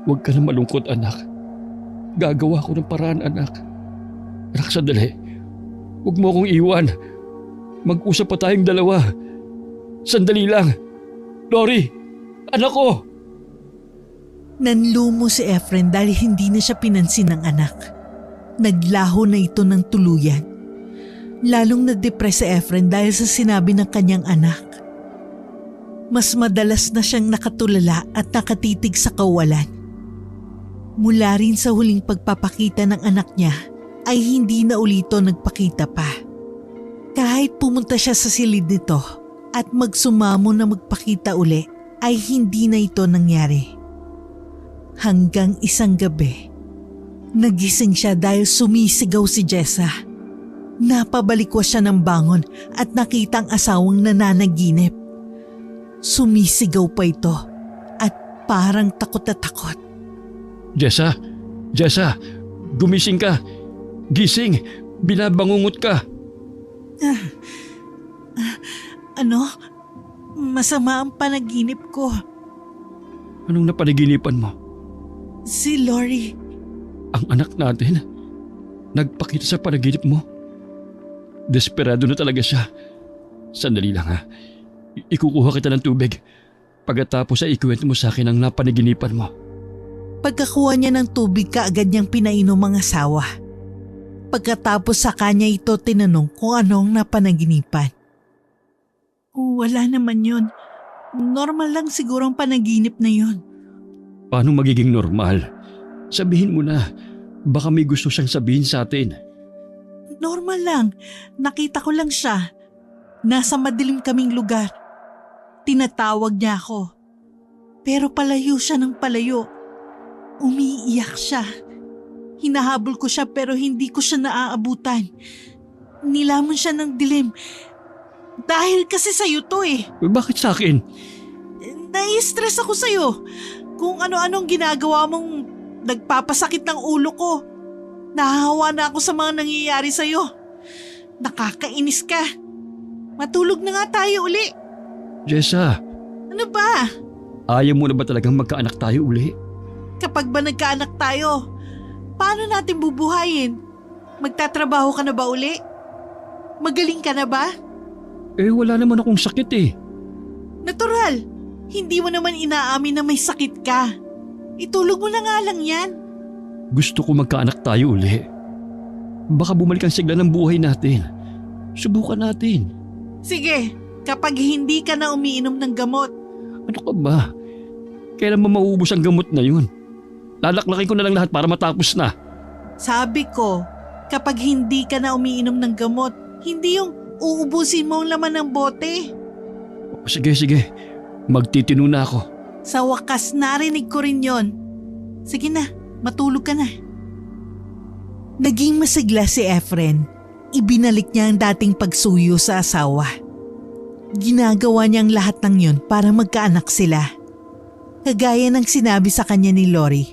Huwag ka na malungkot, anak. Gagawa ko ng paraan, anak. Anak, sandali. Huwag mo akong iwan. Mag-usap pa tayong dalawa. Sandali lang. Lori, anak ko! Nanlumo si Efren dahil hindi na siya pinansin ng anak. Naglaho na ito ng tuluyan. Lalong na-depress si Efren dahil sa sinabi ng kanyang anak. Mas madalas na siyang nakatulala at nakatitig sa kawalan. Mula rin sa huling pagpapakita ng anak niya ay hindi na ulito nagpakita pa. Kahit pumunta siya sa silid nito at magsumamo na magpakita uli ay hindi na ito nangyari. Hanggang isang gabi, nagising siya dahil sumisigaw si Jessa. Napabalikwas siya ng bangon at nakita ang asawang nananaginip. Sumisigaw pa ito at parang takot na takot. Jessa! Jessa! Gumising ka! Gising! Binabangungot ka! Ano? Masama ang panaginip ko. Anong napanaginipan mo? Si Lori. Ang anak natin? Nagpakita sa panaginip mo? Desperado na talaga siya. Sandali lang ha. Ikukuha kita ng tubig. Pagkatapos ay ikuwento mo sa akin ang napanaginipan mo. Pagkakuha niya ng tubig kaagad niyang pinainom ang asawa. Pagkatapos sa kanya ito tinanong kung anong napanaginipan. Wala naman yun. Normal lang siguro ang panaginip na yun. Paano magiging normal? Sabihin mo na. Baka may gusto siyang sabihin sa atin. Normal lang. Nakita ko lang siya. Nasa madilim kaming lugar. Tinatawag niya ako. Pero palayo siya ng palayo. Umiiyak siya. Hinahabol ko siya pero hindi ko siya naaabutan. Nilamon siya ng dilim. Dahil kasi sa'yo to eh. Bakit sa akin? Nai-stress ako sa'yo. Kung ano-anong ginagawa mong nagpapasakit ng ulo ko. Nahahawa na ako sa mga nangyayari sa'yo. Nakakainis ka. Matulog na nga tayo uli. Jessa, Ano ba? ayaw mo na ba talagang magkaanak tayo uli? Kapag ba nagkaanak tayo, paano natin bubuhayin? Magtatrabaho ka na ba uli? Magaling ka na ba? Eh wala naman akong sakit eh. Natural. Hindi mo naman inaamin na may sakit ka. Itulog mo na nga lang yan. Gusto ko magkaanak tayo uli. Baka bumalik ang sigla ng buhay natin. Subukan natin. Sige, kapag hindi ka na umiinom ng gamot. Ano ka ba? Kailan mo mauubos ang gamot na yun? Lalaklakin ko na lang lahat para matapos na. Sabi ko, kapag hindi ka na umiinom ng gamot, hindi yung uubusin mo ang laman ng bote. Sige, sige. Magtitino na ako. Sa wakas narinig ko rin yon. Sige na, matulog ka na. Naging masigla si Efren. Ibinalik niya ang dating pagsuyo sa asawa. Ginagawa niyang lahat ng yun para magkaanak sila. Kagaya ng sinabi sa kanya ni Lori,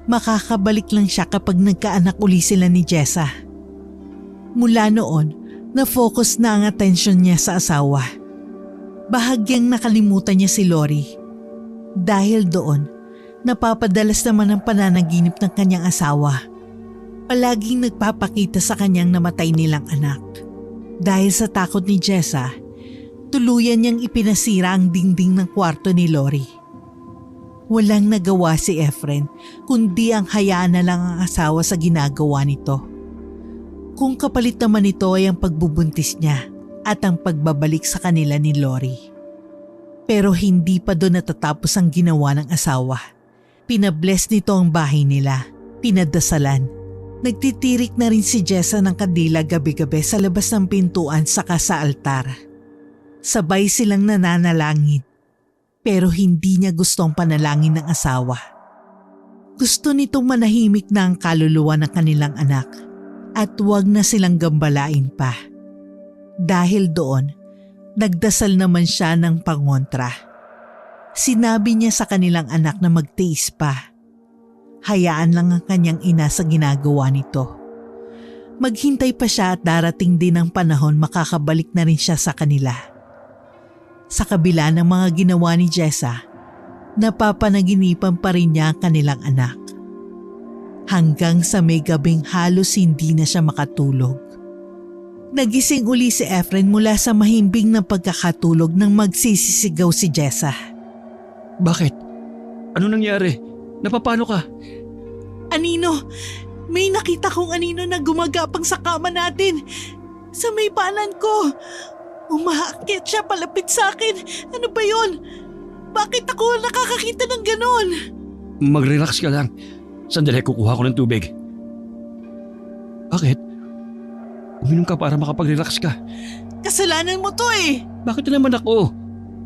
makakabalik lang siya kapag nagkaanak uli sila ni Jessa. Mula noon, Na-focus na ang atensyon niya sa asawa. Bahagyang nakalimutan niya si Lori. Dahil doon, napapadalas naman ang pananaginip ng kanyang asawa. Palaging nagpapakita sa kanyang namatay nilang anak. Dahil sa takot ni Jessa, tuluyan niyang ipinasira ang dingding ng kwarto ni Lori. Walang nagawa si Efren kundi ang hayaan na lang ang asawa sa ginagawa nito. Kung kapalit naman ito ay ang pagbubuntis niya at ang pagbabalik sa kanila ni Lori. Pero hindi pa doon natatapos ang ginawa ng asawa. Pinabless nito ang bahay nila, pinadasalan. Nagtitirik na rin si Jessa ng kandila gabi-gabi sa labas ng pintuan saka sa altar. Sabay silang nananalangin. Pero hindi niya gustong panalangin ng asawa. Gusto nitong manahimik na ang kaluluwa ng kanilang anak at huwag na silang gambalain pa. Dahil doon, nagdasal naman siya ng pangontra. Sinabi niya sa kanilang anak na magtiis pa. Hayaan lang ang kanyang ina sa ginagawa nito. Maghintay pa siya at darating din ang panahon makakabalik na rin siya sa kanila. Sa kabila ng mga ginawa ni Jessa, napapanaginipan pa rin niya ang kanilang anak. Hanggang sa may gabing halos hindi na siya makatulog. Nagising uli si Efren mula sa mahimbing na pagkakatulog nang magsisisigaw si Jessa. Bakit? Ano nangyari? Napapano ka? Anino, may nakita kong anino na gumagapang sa kama natin. Sa may paanan ko. Umaakyat siya palapit sa akin. Ano ba yun? Bakit ako nakakakita ng ganon? Mag-relax ka lang. Sandali, kukuha ko ng tubig. Bakit? Uminom ka para makapag-relax ka. Kasalanan mo to eh. Bakit na naman ako?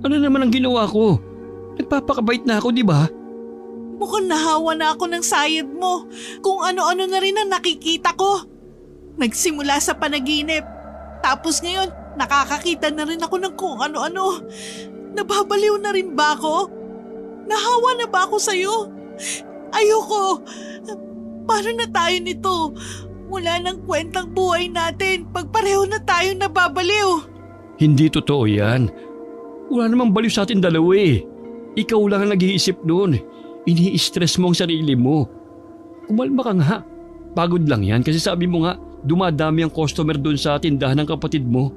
Ano naman ang ginawa ko? Nagpapakabait na ako, di ba? Mukhang nahawa na ako ng sayad mo. Kung ano-ano na rin ang nakikita ko. Nagsimula sa panaginip. Tapos ngayon, nakakakita na rin ako ng kung ano-ano. Nababaliw na rin ba ako? Nahawa na ba ako sa'yo? Ayoko. Paano na tayo nito? Wala nang kwentang buhay natin pag pareho na tayong nababaliw. Hindi totoo yan. Wala namang baliw sa atin dalawa eh. Ikaw lang ang nag-iisip doon. Ini-stress mo ang sarili mo. Kumalma ka nga. Pagod lang yan kasi sabi mo nga, dumadami ang customer doon sa tindahan ng kapatid mo.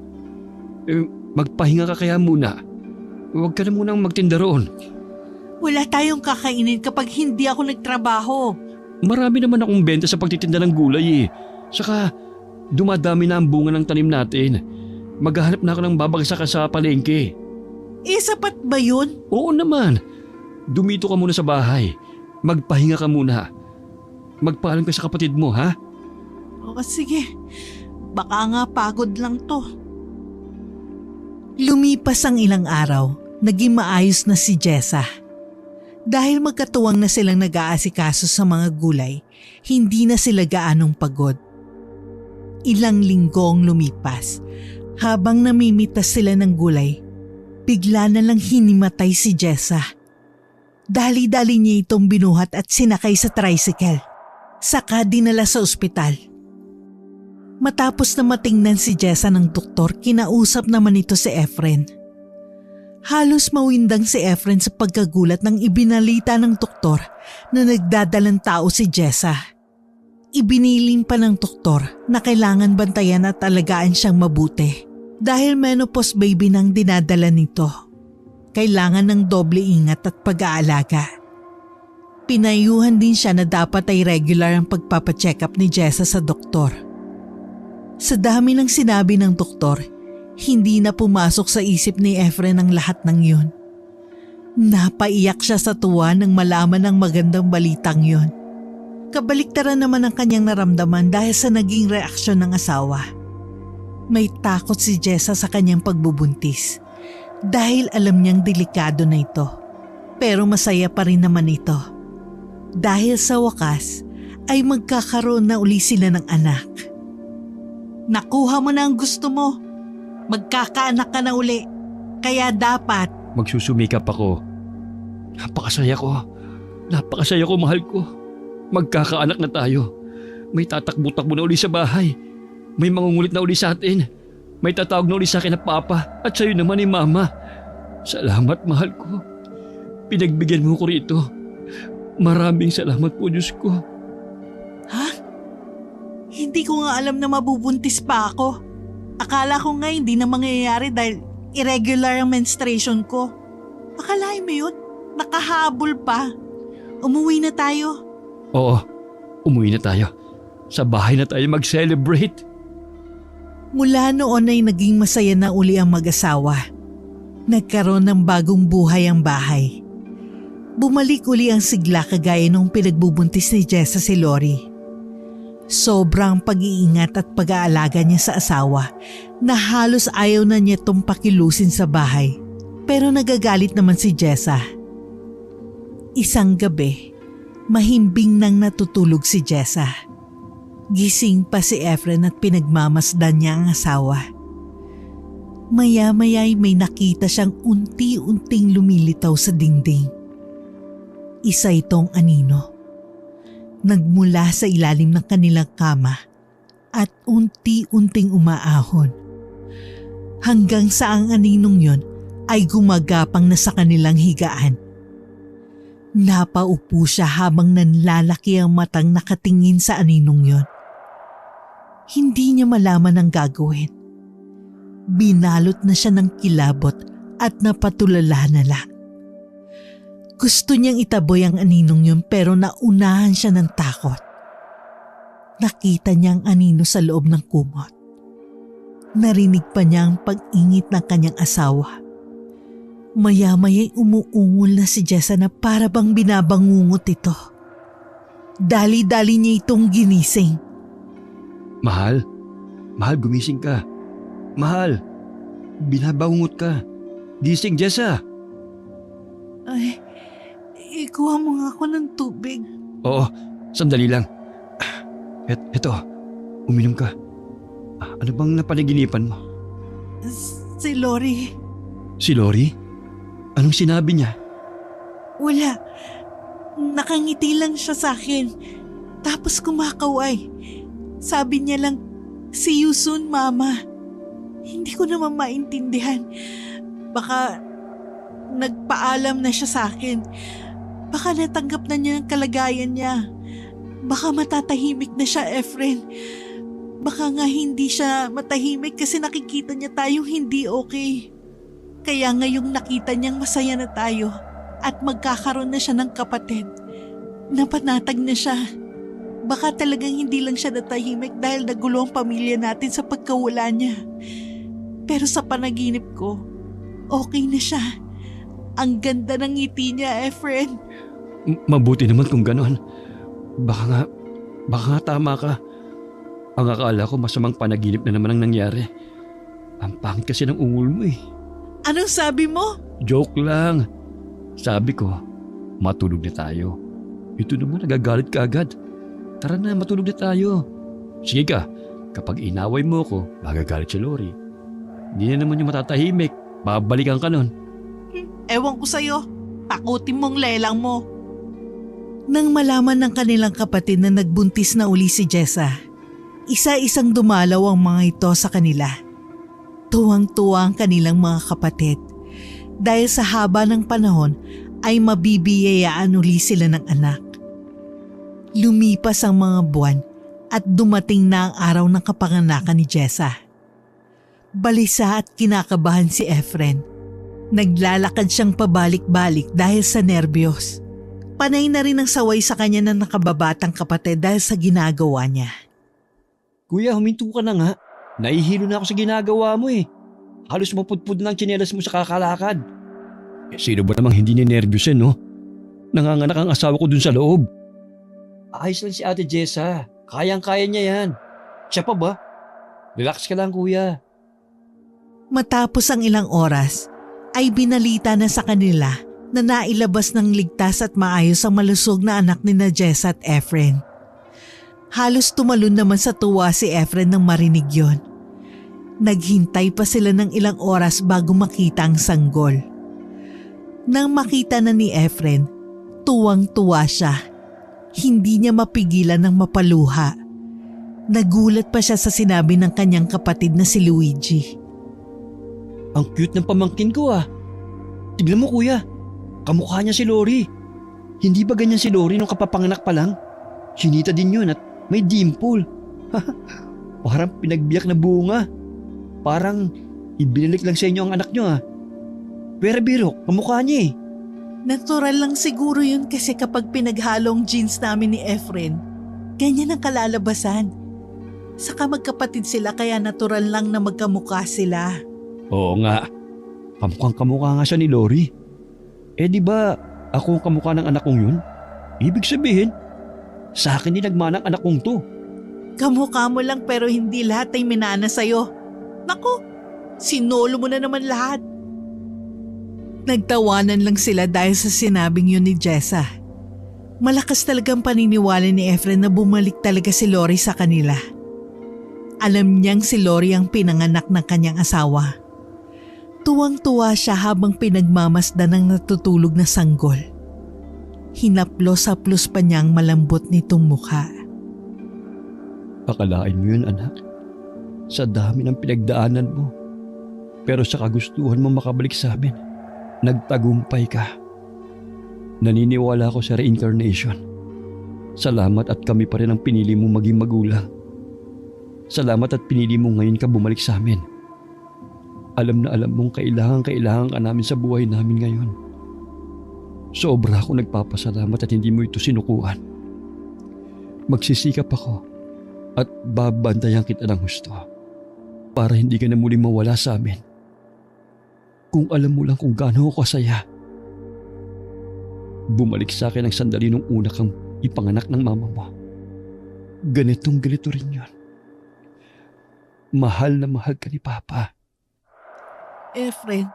Magpahinga ka kaya muna. Huwag ka na munang magtinda roon. Wala tayong kakainin kapag hindi ako nagtrabaho. Marami naman akong benta sa pagtitinda ng gulay eh. Saka dumadami na ang bunga ng tanim natin. Maghahanap na ako ng babagsakan sa palengke. Sapat ba yun? Oo naman. Dumito ka muna sa bahay. Magpahinga ka muna. Magpaalam ka sa kapatid mo, ha? O sige, baka nga pagod lang to. Lumipas ang ilang araw, naging maayos na si Jessa. Dahil magkatuwang na silang nag-aasikaso sa mga gulay, hindi na sila gaanong pagod. Ilang linggong lumipas, habang namimitas sila ng gulay, bigla na lang hinimatay si Jessa. Dali-dali niya itong binuhat at sinakay sa tricycle. Saka dinala sa ospital. Matapos na matingnan si Jessa ng doktor, kinausap naman ito si Efren. Halos mawindang si Efren sa pagkagulat nang ibinalita ng doktor na nagdadalang tao si Jessa. Ibiniling pa ng doktor na kailangan bantayan at alagaan siyang mabuti dahil menopause baby nang dinadala nito. Kailangan ng doble ingat at pag-aalaga. Pinayuhan din siya na dapat ay regular ang pagpapacheck up ni Jessa sa doktor. Sa dami ng sinabi ng doktor, hindi na pumasok sa isip ni Efren ang lahat ng yun. Napaiyak siya sa tuwa nang malaman ang magandang balitang yun. Kabaliktaran naman ang kanyang naramdaman dahil sa naging reaksyon ng asawa. May takot si Jessa sa kanyang pagbubuntis dahil alam niyang delikado na ito. Pero masaya pa rin naman ito. Dahil sa wakas ay magkakaroon na uli sila ng anak. Nakuha mo na ang gusto mo. Magkakaanak ka na uli. Kaya dapat... Magsusumikap ako. Napakasaya ko, mahal ko. Magkakaanak na tayo. May tatakbo-takbo na uli sa bahay. May mangungulit na uli sa atin. May tatawag na ulit sa akin na Papa at sa'yo naman ni Mama. Salamat, mahal ko. Pinagbigyan mo ko rito. Maraming salamat po, Diyos ko. Ha? Hindi ko nga alam na mabubuntis pa ako. Akala ko nga hindi na mangyayari dahil irregular ang menstruation ko. Akalain mo yun? Nakahabol pa. Umuwi na tayo. Oo, umuwi na tayo. Sa bahay na tayo mag-celebrate. Mula noon ay naging masaya na uli ang mag-asawa. Nagkaroon ng bagong buhay ang bahay. Bumalik uli ang sigla kagaya nung pinagbubuntis ni Jessa si Lori. Sobrang pag-iingat at pag-aalaga niya sa asawa na halos ayaw na niya itong pakilusin sa bahay. Pero nagagalit naman si Jessa. Isang gabi, mahimbing nang natutulog si Jessa. Gising pa si Efren at pinagmamasdan niya ang asawa. Maya-maya ay may nakita siyang unti-unting lumilitaw sa dingding. Isa itong anino. Nagmula sa ilalim ng kanilang kama at unti-unting umaahon. Hanggang sa ang aninong yon ay gumagapang na sa kanilang higaan. Napaupo siya habang nanlalaki ang matang nakatingin sa aninong yon. Hindi niya malaman ang gagawin. Binalot na siya ng kilabot at napatulala na lang. Gusto niyang itaboy ang aninong yun pero naunahan siya ng takot. Nakita niya ang anino sa loob ng kumot. Narinig pa niya ang pag-ingit ng kanyang asawa. Maya-maya'y umuungol na si Jessa na para bang binabangungot ito. Dali-dali niya itong ginising. Mahal, gumising ka. Mahal, binabangungot ka. Gising, Jessa. Ay, ikuha mo nga ako ng tubig. Oo, sandali lang. Eto, uminom ka. Ano bang napanaginipan mo? Si Lori. Si Lori? Anong sinabi niya? Wala. Nakangiti lang siya sa akin. Tapos kumakaway. Sabi niya lang, "See you soon, Mama." Hindi ko naman maintindihan. Baka nagpaalam na siya sa akin. Baka natanggap na niya ang kalagayan niya. Baka matatahimik na siya, Efren. Baka nga hindi siya matahimik kasi nakikita niya tayong hindi okay. Kaya ngayong nakita niyang masaya na tayo at magkakaroon na siya ng kapatid, napanatag na siya. Baka talagang hindi lang siya natahimik dahil nagulo ang pamilya natin sa pagkawala niya. Pero sa panaginip ko, okay na siya. Ang ganda ng ngiti niya, Efren. Mabuti naman kung ganon. Baka nga tama ka. Ang akala ko masamang panaginip na naman ang nangyari. Ang pangit kasi ng ungol mo eh. Anong sabi mo? Joke lang. Sabi ko, matulog na tayo. Ito naman nagagalit ka agad. Tara na, matulog na tayo. Sige ka, kapag inaway mo ko, magagalit si Lori. Hindi na naman yung matatahimik. Babalikan ka nun. Ewan ko sa'yo. Takutin mong lelang mo. Nang malaman ng kanilang kapatid na nagbuntis na uli si Jessa, isa-isang dumalaw ang mga ito sa kanila. Tuwang-tuwa ang kanilang mga kapatid. Dahil sa haba ng panahon ay mabibiyayaan uli sila ng anak. Lumipas ang mga buwan at dumating na ang araw ng kapanganakan ni Jessa. Balisa at kinakabahan si Efren. Naglalakad siyang pabalik-balik dahil sa nerbiyos. Panay na rin ang saway sa kanya ng nakababatang kapatid dahil sa ginagawa niya. Kuya, huminto ka na nga. Nahihilo na ako sa ginagawa mo eh. Halos mapudpud na ang tsinelas mo sa kakalakad. Sino ba namang hindi ninervyos no? Nanganganak ang asawa ko dun sa loob. Ayos lang si Ate Jessa. Kayang-kaya niya yan. Siya pa ba? Relax ka lang, kuya. Matapos ang ilang oras, ay binalita na sa kanila na nailabas ng ligtas at maayos ang malusog na anak ni na Jessa at Efren. Halos tumalon naman sa tuwa si Efren nang marinig yon. Naghintay pa sila ng ilang oras bago makita ang sanggol. Nang makita na ni Efren, tuwang-tuwa siya. Hindi niya mapigilan ng mapaluha. Nagulat pa siya sa sinabi ng kanyang kapatid na si Luigi. Ang cute ng pamangkin ko ah. Tignan mo kuya, kamukha niya si Lori. Hindi ba ganyan si Lori nung kapapanganak pa lang? Sinita din yun at may dimple. Parang pinagbiyak na bunga. Parang ibinilik lang sa inyo ang anak nyo ah. Pero biro, kamukha niya eh. Natural lang siguro yun kasi kapag pinaghalong genes namin ni Efren, ganyan ang kalalabasan. Saka magkapatid sila kaya natural lang na magkamukha sila. Oo nga. Kamukhang kamukha nga siya ni Lori. Eh di ba ako ang kamukha ng anak kong yun? Ibig sabihin, sa akin din nagmana ang anak kong to. Kamukha mo lang pero hindi lahat ay minana sa'yo. Naku, sinolo mo na naman lahat. Nagtawanan lang sila dahil sa sinabing yun ni Jessa. Malakas talagang paniniwala ni Efren na bumalik talaga si Lori sa kanila. Alam niyang si Lori ang pinanganak ng kanyang asawa. Tuwang-tuwa siya habang pinagmamasdan ng natutulog na sanggol. Hinaplos-haplos pa niyang malambot nitong mukha. Akalain mo yun anak. Sa dami ng pinagdaanan mo. Pero sa kagustuhan mo makabalik sa amin, nagtagumpay ka. Naniniwala ako sa reincarnation. Salamat at kami pa rin ang pinili mong maging magulang. Salamat at pinili mo ngayon ka bumalik sa amin. Alam na alam mong kailangan ka namin sa buhay namin ngayon. Sobra akong nagpapasalamat at hindi mo ito sinukuan. Magsisikap ako at babantayan kita ng husto para hindi ka na muling mawala sa amin. Kung alam mo lang kung gaano ako kasaya. Bumalik sa akin ang sandali nung una kang ipanganak ng mama mo. Ganito rin yun. Mahal na mahal ka ni Papa. Efren,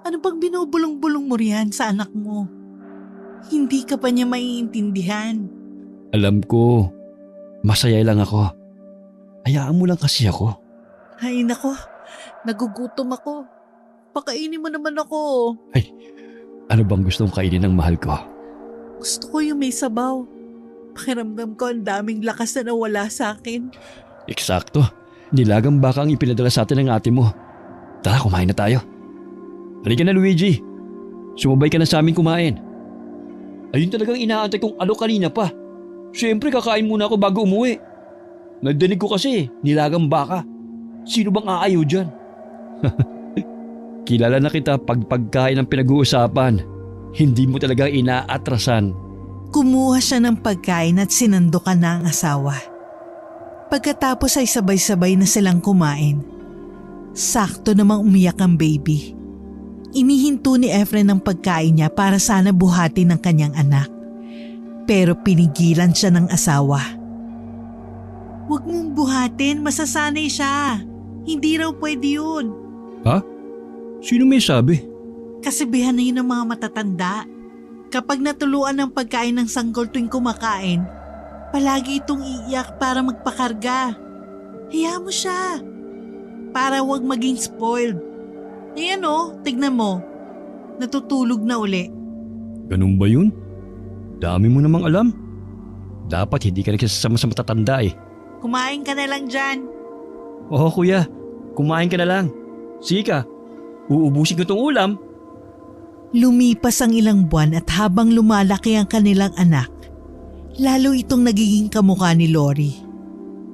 ano bang binubulong-bulong mo riyan sa anak mo? Hindi ka pa niya maiintindihan. Alam ko, masaya lang ako. Hayaan mo lang kasi ako. Ay nako, nagugutom ako. Pakainin mo naman ako. Ay, ano bang gustong kainin ng mahal ko? Gusto ko yung may sabaw. Pakiramdam ko ang daming lakas na nawala sa akin. Eksakto. Nilagang baka ang ipinadala sa atin ng ate mo. Tara, kumain na tayo. Halika na Luigi. Sumabay ka na sa amin kumain. Ayun talagang inaantay kong ano kanina pa. Siyempre kakain muna ako bago umuwi. Nagdanig ko kasi, nilagang baka. Sino bang aayaw dyan? Kilala na kita pag pagkain ang pinag-uusapan. Hindi mo talaga inaatrasan. Kumuha siya ng pagkain at sinandukan na ang asawa. Pagkatapos ay sabay-sabay na silang kumain. Sakto namang umiyak ang baby. Inihinto ni Efren ang pagkain niya para sana buhatin ng kanyang anak. Pero pinigilan siya ng asawa. Huwag mong buhatin, masasanay siya. Hindi raw pwede yun. Ha? Sino may sabi? Kasibihan na yun ng mga matatanda. Kapag natuluan ng pagkain ng sanggol tuwing kumakain, palagi itong iiyak para magpakarga. Hayaan mo siya. Para wag maging spoiled. Ayan o, tignan mo. Natutulog na uli. Ganun ba yun? Dami mo namang alam. Dapat hindi ka nagsasama sa matatanda eh. Kumain ka na lang dyan. Oo kuya, kumain ka na lang. Sika, uubusin ko tong ulam. Lumipas ang ilang buwan at habang lumalaki ang kanilang anak, lalo itong nagiging kamukha ni Lori.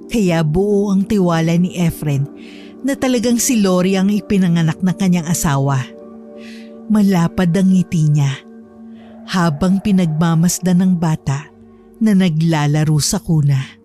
Kaya buo ang tiwala ni Efren na talagang si Lori ang ipinanganak ng kanyang asawa. Malapad ang ngiti niya habang pinagmamasdan ng bata na naglalaro sa kuna.